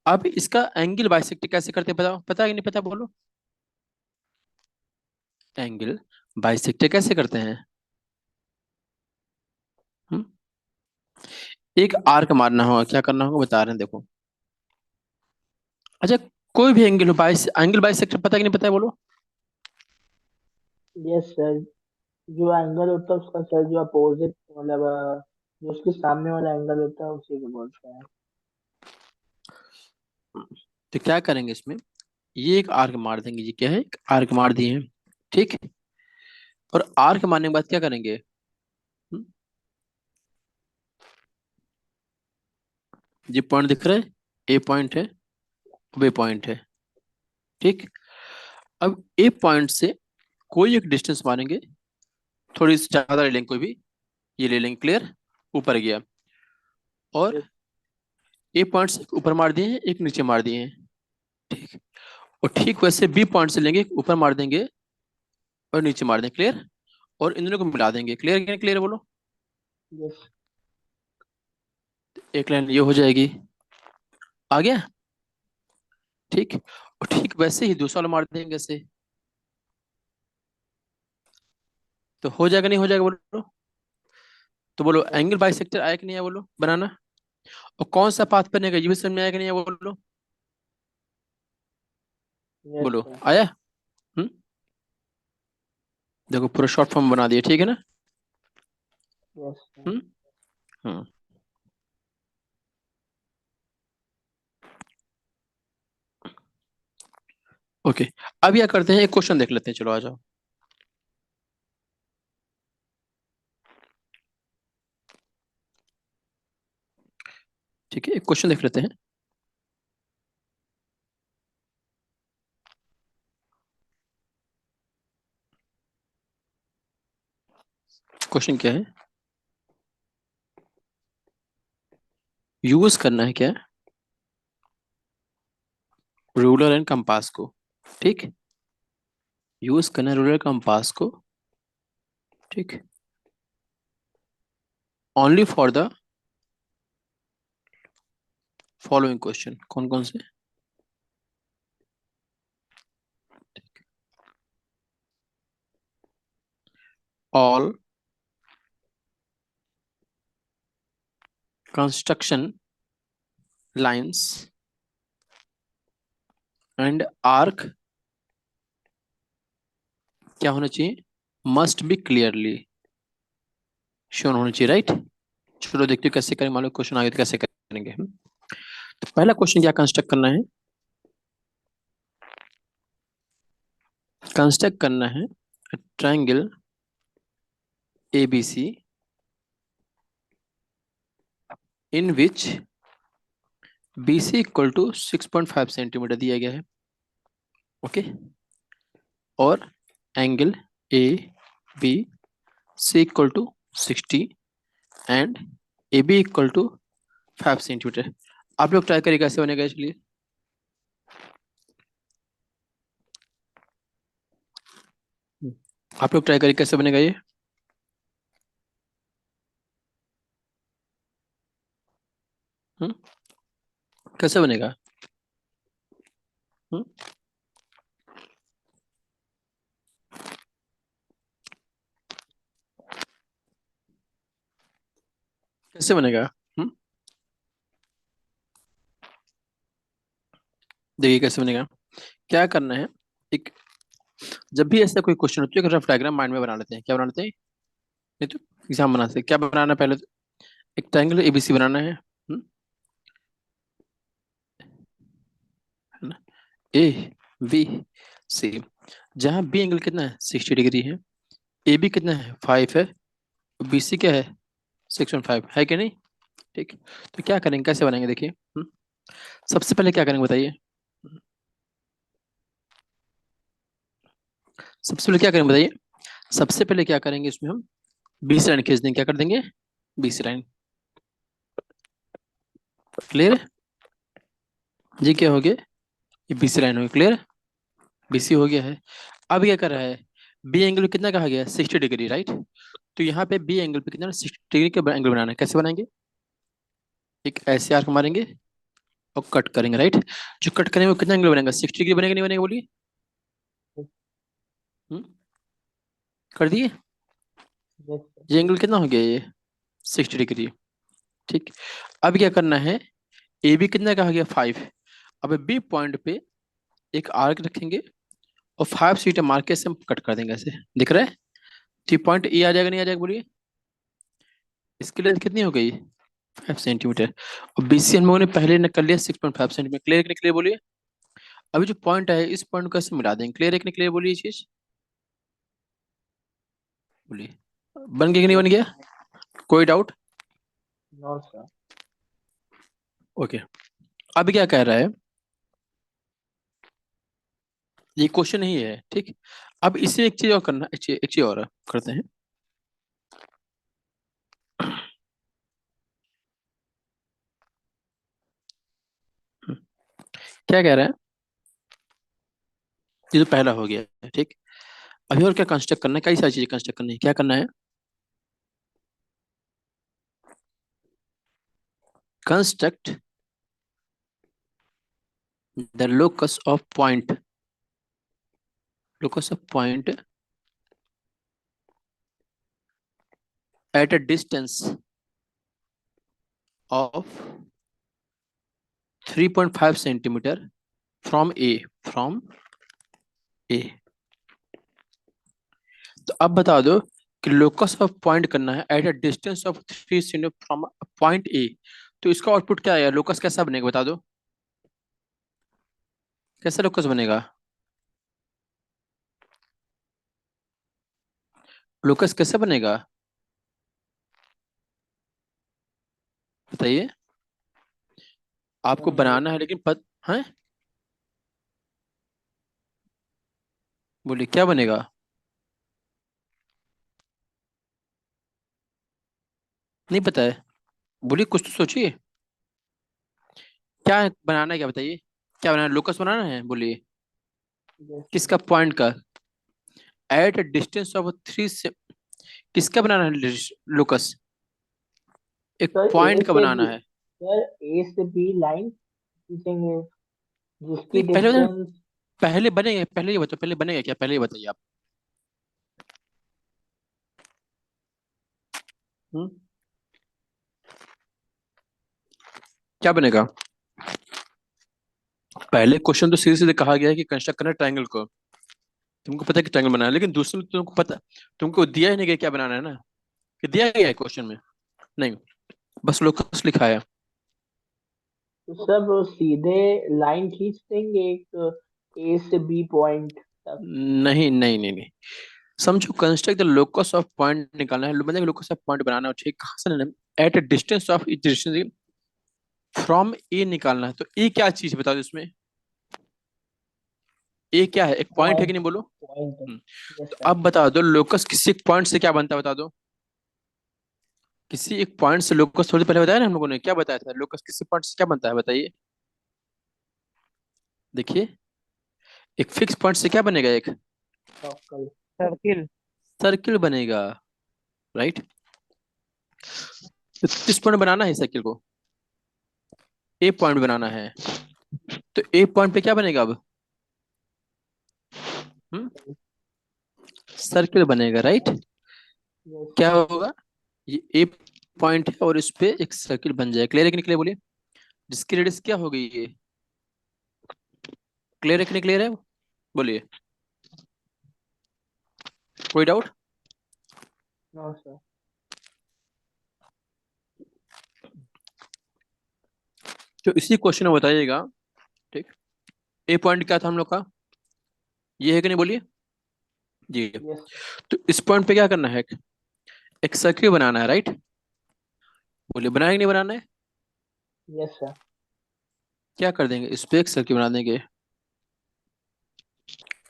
अब इसका एंगल बाइसेक्ट कैसे करते हैं, पता पता है कि नहीं पता, बोलो। एंगल बाइसेक्ट कैसे करते हैं? हम्म? एक आर्क मारना होगा, क्या करना होगा बता रहे हैं, देखो। अच्छा, कोई भी एंगल हो, एंगल बाइसेक्टर पता है कि नहीं पता है, बोलो। यस सर, जो एंगल होता है उसका सर जो अपोजिट मतलब जो उसके सामने वाला एंगल होता है उसी को बोलते हैं। तो क्या करेंगे इसमें, ये एक आर्क मार देंगे, ये क्या है, एक आर्क मार दिए हैं, ठीक। और आर्क मारने के बाद क्या करेंगे, हम्म? ये पॉइंट दिख रहा है, ए पॉइंट है, बी पॉइंट है, ठीक। अब ए पॉइंट से कोई एक डिस्टेंस मारेंगे, थोड़ी सी ज्यादा ले लेंगे, कोई भी ये ले लेंगे। क्लियर? ऊपर गया, और Yes, ए पॉइंट से ऊपर मार दिए हैं, एक नीचे मार दिए हैं, ठीक। और ठीक वैसे बी पॉइंट से लेंगे, ऊपर मार देंगे और नीचे मार देंगे। क्लियर? और इन दोनों को मिला देंगे। क्लियर क्या क्लियर, बोलो। yes, एक लाइन ये हो जाएगी, आ गया, ठीक। और ठीक वैसे ही दूसरा वाला मार देंगे ऐसे, तो हो जाएगा नहीं हो जाएगा, बोलो। तो बोलो yes, एंगल बाइसेक्टर आया कि नहीं आया, बोलो बनाना। और कौन सा पाथ बनेगा ये भी समझ में आया कि नहीं आया, बोलो। yes, बोलो, sir. आया? हम्म? देखो पूरा शॉर्ट फॉर्म बना दिया, ठीक है ना। Yes, sir. हम्म। हम्म। ओके। अब क्या करते हैं, एक क्वेश्चन देख लेते हैं, चलो आ जाओ। ठीक है, एक क्वेश्चन देख लेते हैं। क्वेश्चन क्या है, यूज करना है क्या, रूलर एंड कंपास को, ठीक। यूज करना है रूलर कंपास को, ठीक, only for the following question. कौन कौन से? All construction lines and arc क्या होना चाहिए, मस्ट बी क्लियरली शोन होना चाहिए, राइट। चलो देखते हैं कैसे करें, मान लो क्वेश्चन आगे तो कैसे करेंगे हम। तो पहला क्वेश्चन क्या कंस्ट्रक्ट करना है, कंस्ट्रक्ट करना है triangle ABC in which BC equal to 6.5 centimetre दिया गया है, ओके। और angle a b c equal to 60 and a b equal to 5 centimetre. आप लोग ट्राई करिए कैसे बनेगा, इसलिए आप लोग ट्राई करिए कैसे बनेगा ये। हम्म कैसे बनेगा? हम्म कैसे बनेगा? हम्म देखिए कैसे बनेगा। क्या करना है, एक, जब भी ऐसा कोई क्वेश्चन होता है एक रफ डायग्राम माइंड में बना लेते हैं। क्या बनाते हैं? नहीं तो एग्जाम बनाते हैं। क्या बनाना है पहले तो? एक ट्रायंगल एबीसी बनाना है। है ना? ए बी सी, जहाँ बी एंगल कितना है 60 डिग्री है, ए बी कितना है 5 है, बी सी क्या है 6.5 है कि नहीं? ठीक। तो क्या करेंगे, कैसे बनाएंगे देखिए। सबसे पहले क्या करेंगे बताइए। सबसे पहले क्या करेंगे बताइए। सबसे पहले क्या करेंगे, इसमें हम बी सी लाइन खींच देंगे। क्या कर देंगे? B C line. क्लियर है? जी क्या हो गया? ये बी सी लाइन हो गई। क्लियर? बी सी हो गया है। अब क्या कर रहा है, बी एंगल कितना कहा गया 60 डिग्री, राइट? तो यहाँ पे बी एंगल पे कितना 60 डिग्री का एंगल बनाना है। कैसे बनाएंगे? एक ऐसे आर्क मारेंगे और कट करेंगे, राइट? जो कट करेंगे वो कितना एंगल बनेगा, 60 डिग्री बनेगा नहीं बनेगा बोलिए? हम्म कर दिए। Yes sir. ये एंगल कितना हो गया, ये 60 डिग्री। ठीक। अब क्या करना है, ए बी कितना कहा गया 5। अब बी पॉइंट पे एक आर्क रखेंगे और 5 सीटा मार के से हम कट कर देंगे ऐसे। दिख रहा है? तो पॉइंट ए आ जाएगा नहीं आ जाएगा बोलिए? इसकी लेंथ कितनी हो गई 5 सेंटीमीटर। और बी सी हम लोगों ने पहले न कर लिया 6.5 सेंटीमीटर। क्लियर कि क्लियर बोलिए? अभी जो पॉइंट है इस पॉइंट को ऐसे मिला देंगे। क्लियर है कि नहीं क्लियर बोलिए? ये चीज बोलिए, बन गया कि नहीं यस बन गया? कोई डाउट? No sir. ओके। अब क्या कह रहा है, ये क्वेश्चन ही है, ठीक। अब इसे एक चीज और करना, एक चीज और करते हैं। क्या कह रहा है, ये तो पहला हो गया है, ठीक। अभी और क्या कंस्ट्रक्ट करना है, कई सारी चीजें कंस्ट्रक्ट करनी है। क्या करना है, construct the locus of point, locus of point at a distance of 3.5 centimetre from A, from A. तो अब बता दो कि लोकस ऑफ पॉइंट करना है at a distance of 3 centimetre from point A. तो इसका आउटपुट क्या आएगा, लोकस कैसा बनेगा बता दो। कैसा लोकस बनेगा, लोकस कैसे बनेगा बताइए? आपको सर बनाना है लेकिन है, बोलिए क्या बनेगा? नहीं पता है? बोलिए कुछ तो सोचिए। क्या बनाना है, क्या बताइए? क्या बनाना है, लोकस बनाना है बोलिए? Yes sir. किसका, पॉइंट का? एट डिस्टेंस ऑफ से किसका बनाना है लोकस? एक सर ए पॉइंट का से बनाना बी, है। सर ए से बी लाइन खींचेंगे जिसकी नहीं डिस्टेंस। पहले बनेगा, पहले ये बताओ, पहले बनेगा क्या, पहले ये बताइए आप। हम्म क्या बनेगा? पहले क्वेश्चन तो सीधे सीधे कहा गया है कि कंस्ट्रक्ट करना ट्रायंगल को। तुमको पता है कि ट्रायंगल बनाना है, लेकिन दूसरे में तुमको पता, तुमको दिया ही नहीं गया क्या बनाना है ना, कि दिया गया है क्वेश्चन में? नहीं, बस लोकस लिखा है। तो सब सीधे लाइन खींच देंगे एक ए से बी पॉइंट तक। नहीं नहीं नहीं नहीं, समझो, construct the locus of point निकालना है, मतलब लोकस ऑफ पॉइंट बनाना है, ठीक, कहाँ से लेना है? At a distance of distance from A निकालना है। तो ए क्या चीज बताओ इसमें, ए क्या है, एक पॉइंट है कि पॉइंट, नहीं बोलो? पॉइंट। हम्म, यस तो सर। अब बता दो लोकस किसी एक पॉइंट से क्या बनता है बता दो। किसी एक पॉइंट से लोकस, थोड़ी पहले बताया ना हम लोगों ने, क्या बताया था, लोकस किसी पॉइंट से क्या बनता है बताइए? देखिए, एक फिक्स पॉइंट से क्या बनेगा, एक सर्कल। सर्किल। सर्किल बनेगा, राइट? तो किस पॉइंट बनाना है सर्किल को? ए पॉइंट बनाना है, तो ए पॉइंट पे क्या बनेगा अब? हम्म सर्किल बनेगा, राइट? यस। क्या होगा? ये ए पॉइंट है और इस पे एक सर्किल बन जाएगा। क्लियर है कि नहीं क्लियर बोलिए? जिसकी रेडियस क्या हो गई ये? क्लियर है कि नहीं क्लियर है? बोलिए, कोई डाउट? No sir. तो इसी क्वेश्चन में बताइएगा, ठीक। ए पॉइंट क्या था हम लोग का? ये है कि नहीं बोलिए जी। यस। तो इस पॉइंट पे क्या करना है? एक सर्किल बनाना है, राइट? बोलिए, बनाया कि नहीं बनाना है? Yes sir. क्या कर देंगे, इस पे एक सर्किल बना देंगे।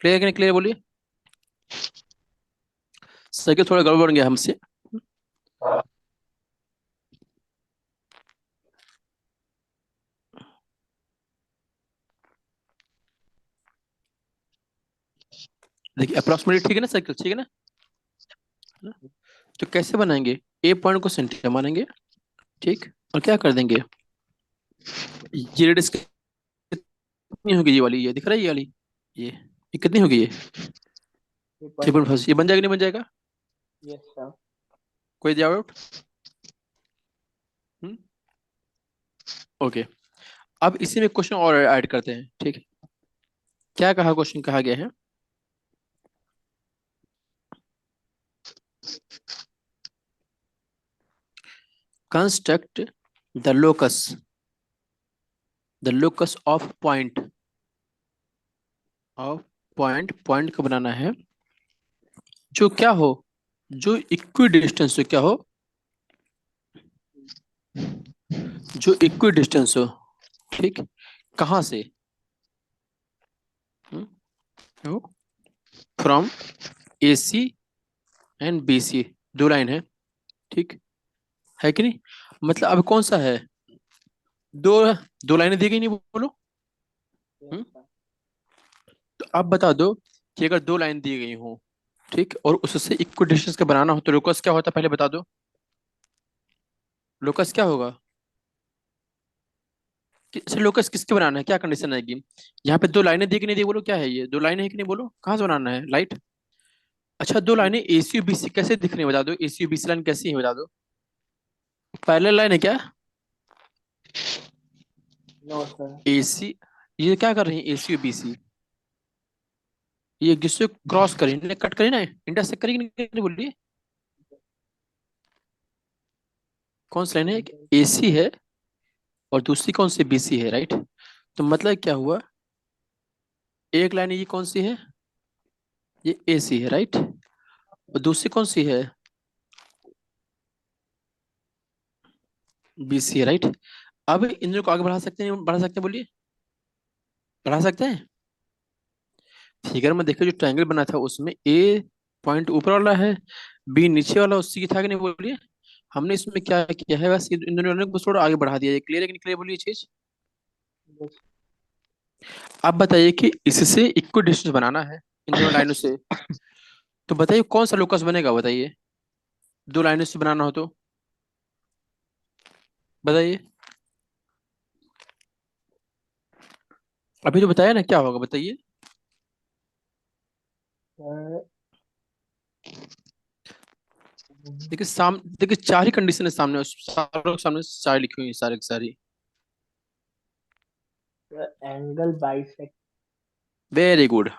क्लियर है कि नहीं क्लियर बोलिए? सर्किल थोड़ा गड़बड़ गया हमसे। देखिए अप्रोक्सीमेटली ठीक है ना, सर्किल ठीक है ना? तो कैसे बनाएंगे? ए पॉइंट को सेंटर मानेंगे, ठीक। और क्या कर देंगे? ये रेडियस कितनी होगी? ये वाली, ये दिख रहा है, ये वाली, ये कितनी होगी? ये three three point point five five ये बन जाएगा नहीं बन जाएगा? Yes sir. कोई डाउट? हम्म ओके। अब इसी में क्वेश्चन और ऐड करते हैं, ठीक है। क्या कहा, क्वेश्चन कहा गया है, construct the locus of point को बनाना है जो क्या हो, जो इक्वी डिस्टेंस हो, क्या हो, जो इक्वी डिस्टेंस ठीक। कहाँ से? From a c and b c, दो लाइन है, ठीक है कि नहीं? मतलब अब कौन सा है? दो दो लाइनें दी गई नहीं, बोलो। यस हम्म सर। तो अब बता दो कि अगर दो लाइन दी गई हो, ठीक, और उससे इक्वी डिस्टेंस का बनाना हो तो लोकस क्या होता है, पहले बता दो। लोकस क्या होगा? अच्छा, लोकस किसके बनाना है, क्या कंडीशन आएगी? यहाँ पे दो लाइनें दी कि नहीं दी, बोलो क्या है ये, दो लाइनें है कि नहीं, बोलो कहाँ से बनाना है लाइट? अच्छा, दो लाइनें एसी और बीसी कैसे दिख रही है बता दो, एसी और बीसी लाइन कैसी है बता दो। पैरेलल लाइन है क्या? No sir. एसी, ये क्या कर रही है एसी और बीसी? ये जिससे क्रॉस करी ना, कट करी ना, इंटरसेक्ट करी कि नहीं बोलिए? कौन सी लाइन है? एक एसी है और दूसरी कौन सी, बीसी है, राइट? तो मतलब क्या हुआ, एक लाइन ये कौन सी है, ये एसी है, राइट? और दूसरी कौन सी है, बीसी है, राइट? अब इन दोनों को आगे बढ़ा सकते हैं, बढ़ा सकते हैं, बोलिए, बढ़ा सकते हैं। फिगर में देखिए जो ट्रायंगल बना था उसमें ए पॉइंट ऊपर वाला है, बी नीचे वाला, उसी की था कि नहीं बोलिए? हमने इसमें क्या किया है, बस इन दोनों लाइनों को थोड़ा आगे बढ़ा दिया है। क्लियर है कि नहीं क्लियर बोलिए चीज? यस। आप बताइए कि इससे इक्वी डिस्टेंस बनाना है इन दोनों लाइनों से, तो बताइए कौन सा लोकस बनेगा, बताइए। दो लाइनों से बनाना हो तो बताइए। अभी तो बताया ना क्या होगा, बताइए। सर देखिए चार ही कंडीशन है सामने, सारों के सामने चार लिखी हुई है, सारे की सारी। Angle bisect. Very good.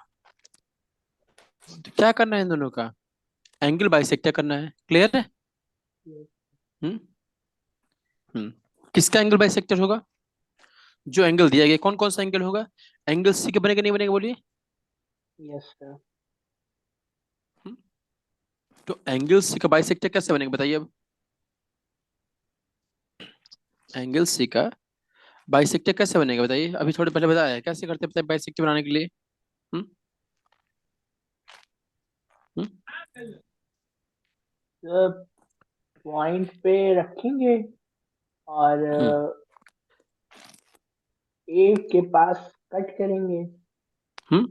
तो क्या करना है इन दोनों का? एंगल बाइसेक्टर करना है। क्लियर है? हम्म हम्म किसका एंगल बाइसेक्टर होगा? जो एंगल दिया गया, कौन कौन सा एंगल होगा? एंगल सी के बनेगा नहीं बनेगा, बोलिए। Yes sir. हम्म, तो एंगल सी का बाइसेक्टर कैसे बनेगा, बताइए अब। एंगल सी का बाइसेक्टर कैसे बनेगा, बताइए। अभी थोड़े पहले बताया है, कैसे करते हैं बताइए बाइसेक्टर बनाने के लिए। हम्म हम्म सर पॉइंट पे रखेंगे और हम्म ए के पास कट करेंगे। हम्म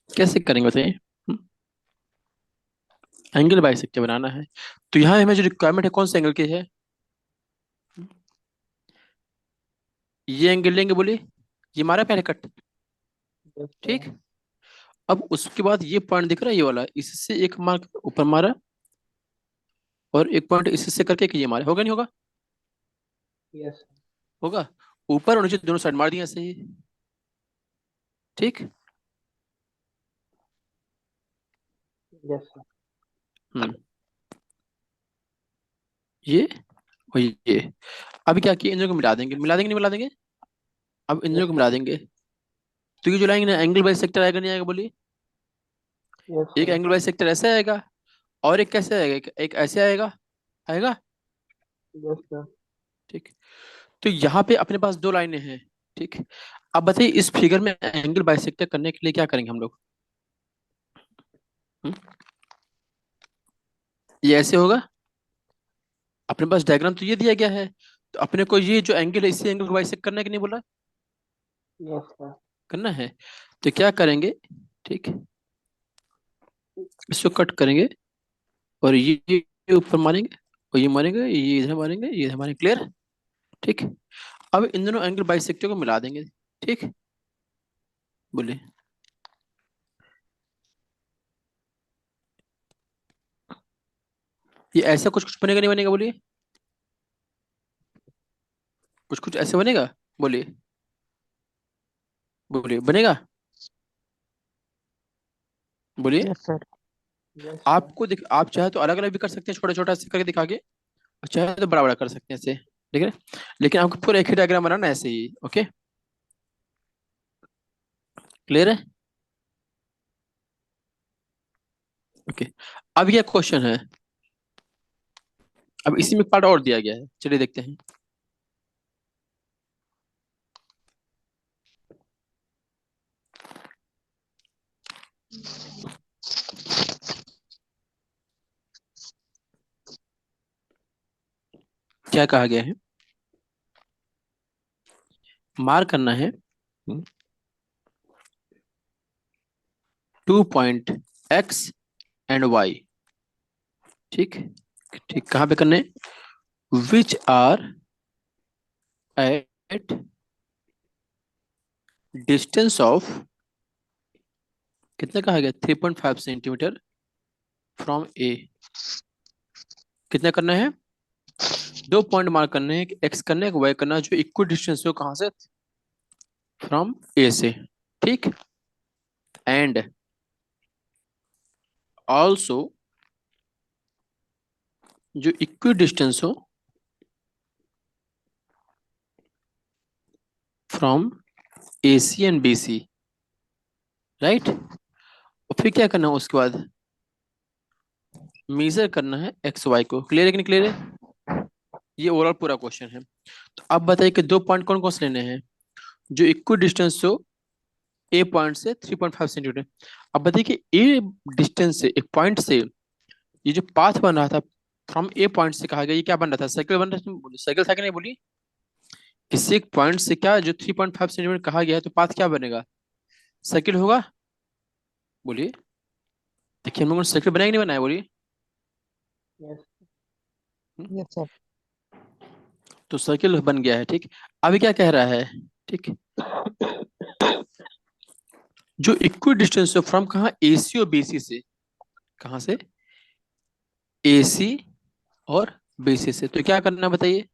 कैसे करेंगे बताइए। हम्म, एंगल बाइसेक्टर बनाना है। तो यहाँ हमें जो रिक्वायरमेंट है कौन से एंगल की है? ये एंगल लेंगे, बोलिए। ये मारा पहले कट। यस ठीक। सर। अब उसके बाद ये पॉइंट दिख रहा है, ये वाला, इससे एक मार्क ऊपर मारा, और एक पॉइंट इससे करके कि ये मारा, होगा नहीं होगा? यस होगा। ऊपर और नीचे दोनों साइड मार दिया ऐसे ही। ठीक। Yes sir. हम्म। ये और ये। अभी क्या किया, इन दोनों को मिला देंगे, मिला देंगे नहीं मिला देंगे? अब इन दोनों यस को मिला सर। देंगे। तो ये जो लाइन है एंगल बाई सेक्टर आएगा नहीं आएगा, बोलिए। यस एक सर। एंगल बाई सेक्टर ऐसे आएगा, और एक कैसे आएगा, एक ऐसे आएगा। आएगा। Yes sir. ठीक। तो यहाँ पे अपने पास दो लाइनें हैं। ठीक। अब बताइए इस फिगर में एंगल बाइसेक्टर करने के लिए क्या करेंगे हम लोग? हम्म? ये ऐसे होगा। अपने पास डायग्राम तो ये दिया गया है, तो अपने को ये जो एंगल है इसी एंगल को बाइसेक्ट करना है कि नहीं बोला? Yes sir. करना है। तो क्या करेंगे? ठीक। इसको कट करेंगे, और ये ऊपर मारेंगे, और ये मारेंगे, ये इधर मारेंगे, ये इधर मारेंगे, क्लियर? ठीक। अब इन दोनों एंगल बाइसेक्टर को मिला देंगे। ठीक। बोलिए। ये ऐसा कुछ कुछ बनेगा नहीं बनेगा, बोलिए। कुछ कुछ ऐसे बनेगा। बोलिए। बोलिए बनेगा। बोलिए। Yes sir. Yes sir. आपको दिख, आप चाहे तो अलग अलग भी कर सकते हैं, छोटा छोटा से करके दिखा के, और चाहे तो बड़ा बड़ा कर सकते हैं ऐसे। ठीक है। लेकिन आपको पूरा एक ही डायग्राम बनाना है ऐसे ही। ओके। क्लियर है? ओके। अब यह क्वेश्चन है, अब इसी में पार्ट और दिया गया है, चलिए देखते हैं। क्या कहा गया है? मार्क करना है 2 पॉइंट एक्स एंड वाई। ठीक। ठीक, कहाँ पे करने? Which are at distance of, कितना कहा गया, 3.5 सेंटीमीटर फ्रॉम ए। कितना करना है? 2 पॉइंट मार्क करने हैं, एक्स करना है, वाई करना है, जो इक्वल डिस्टेंस हो कहाँ से? फ्रॉम ए से। ठीक। एंड ऑल्सो जो इक्वल डिस्टेंस हो from a c and b c. Right. और फिर क्या करना है उसके बाद? मेजर करना है एक्स वाई को। क्लियर है कि नहीं क्लियर है? ये ओवरऑल पूरा क्वेश्चन है। तो अब बताइए कि 2 पॉइंट कौन कौन से लेने हैं जो इक्वल डिस्टेंस हो ए पॉइंट से 3.5 सेंटीमीटर। अब बताइए कि ए डिस्टेंस से, एक पॉइंट से, ये जो पाथ बन रहा था फ्रॉम ए पॉइंट से, कहा गया ये क्या बन रहा था, सर्कल बन रहा था, साइकिल था कि नहीं, बोली। किसी एक पॉइंट से क्या, जो 3.5 सेंटीमीटर कहा गया है, तो पाथ क्या बनेगा? सर्किल होगा। बोलिए। देखिए हम लोगों ने सर्किल बनाया कि नहीं बनाया, बोलिए। यस। हम्म? Yes sir. तो सर्किल बन गया है। ठीक। अभी क्या कह रहा है? ठीक। जो इक्वल डिस्टेंस है फ्रॉम कहाँ, एसी और बीसी से। कहाँ से? एसी और बीसी से। तो क्या करना है बताइए?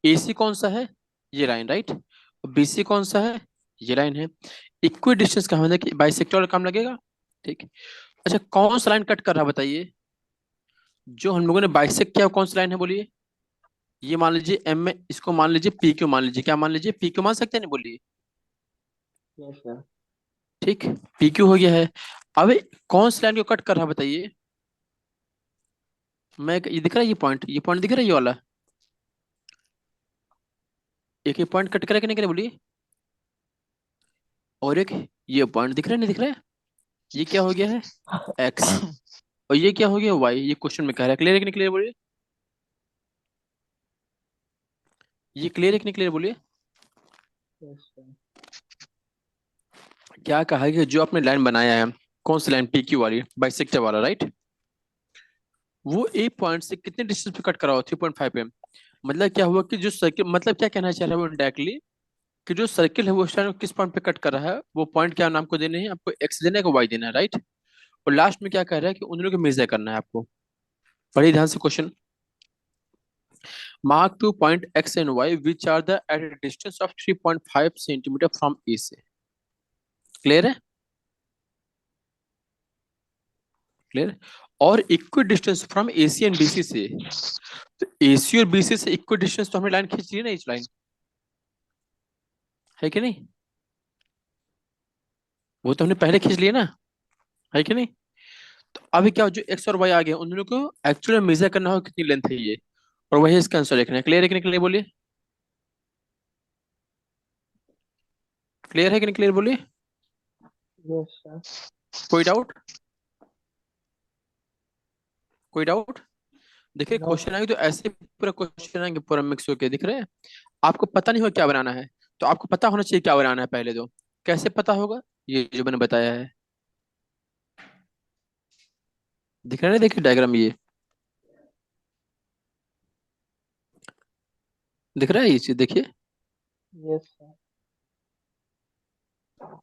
एसी कौन सा है? ये लाइन, राइट। और बीसी कौन सा है? ये लाइन है। इक्वल डिस्टेंस का मतलब कि बाइसेक्टर काम लगेगा। ठीक। अच्छा, कौन सा लाइन कट कर रहा है बताइए? जो हम लोगों ने बाइसेक्ट किया वो कौन सी लाइन है, बोलिए। ये मान लीजिए एम में, इसको मान लीजिए पी क्यू मान लीजिए, क्या मान लीजिए, पी क्यू मान सकते हैं, नहीं बोलिए। Yes sir. ठीक। पी क्यू हो गया है। अब कौन सी लाइन को कट कर रहा है बताइए? मैं, ये दिख रहा है, ये पॉइंट दिख रहा है, ये वाला। एक ही पॉइंट कट करे कि नहीं करे, बोलिए। और एक ये पॉइंट दिख रहा है, नहीं दिख रहा है? ये क्या हो गया है? एक्स। और ये क्या हो गया, वाई। ये क्वेश्चन में कह रहा है, क्लियर है कि नहीं क्लियर, बोलिए। ये क्लियर है कि नहीं क्लियर, बोलिए। Yes sir. क्या कहा है कि जो आपने लाइन बनाया है, कौन सी लाइन, PQ वाली, बाइसेक्टर वाला, राइट, वो ए पॉइंट से कितने डिस्टेंस पे कट करा हो, 3.5 पे। मतलब क्या हुआ कि जो सर्किल, मतलब क्या कहना चाह रहा है वो डायरेक्टली, कि जो सर्किल है वो उस टाइम किस पॉइंट पे कट कर रहा है, वो पॉइंट क्या नाम को देने हैं आपको, एक्स देना है को वाई देना है, राइट। और लास्ट में क्या कह रहा है कि उन दोनों को मेजर करना है आपको। पढ़िए ध्यान से question. Mark two point X and Y which are the at a distance of 3.5 centimetre from ए से। क्लियर है? क्लियर। और equal distance from AC and BC से। तो एसी और बीसी से इक्वल डिस्टेंस तो हमने लाइन खींच ली ना, इस लाइन, है कि नहीं? वो तो हमने पहले खींच लिया ना, है कि नहीं? तो अभी क्या हो, जो एक्स और वाई आ गए उन दोनों को एक्चुअली मेजर करना हो कितनी लेंथ है ये, और वही इसका आंसर लिखना है। क्लियर है कि नहीं, क्लियर बोलिए। क्लियर है कि नहीं, क्लियर बोलिए। Yes sir. कोई डाउट? कोई डाउट? देखिए नो क्वेश्चन आएंगे तो ऐसे पूरा क्वेश्चन आएंगे, पूरा मिक्स होके, दिख रहे हैं। आपको पता नहीं हो क्या बनाना है, तो आपको पता होना चाहिए क्या बनाना है पहले तो। कैसे पता होगा? ये जो मैंने बताया है, दिख रहा है ना, देखिए डायग्राम ये दिख रहा है, ये चीज देखिए। Yes sir.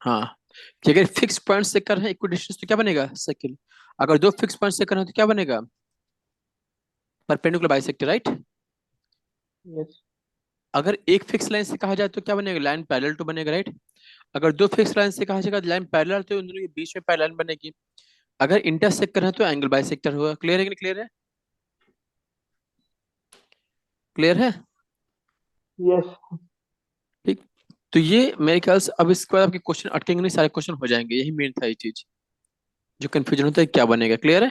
हाँ, कि अगर फिक्स पॉइंट से कर रहे हैं इक्वल डिस्टेंस तो क्या बनेगा, सर्किल। अगर दो फिक्स पॉइंट से कर रहे हैं तो क्या बनेगा, परपेंडिकुलर बाइसेक्टर, राइट। यस। अगर एक फिक्स लाइन से कहा जाए तो क्या बनेगा, लाइन पैरेलल टू बनेगा, राइट। अगर दो फिक्स लाइन से कहा जाएगा लाइन पैरेलल, तो उन दोनों के बीच में पैरेलल बनेगी। अगर इंटरसेक्ट कर रहे हैं तो एंगल बाइसेक्टर होगा। क्लियर है कि नहीं, क्लियर है? क्लियर है? यस। ठीक। तो ये मेरे ख्याल से अब इसके बाद आपके क्वेश्चन अटकेंगे नहीं, सारे क्वेश्चन हो जाएंगे, यही मेन था ये चीज। जो कंफ्यूजन होता है क्या बनेगा, क्लियर है?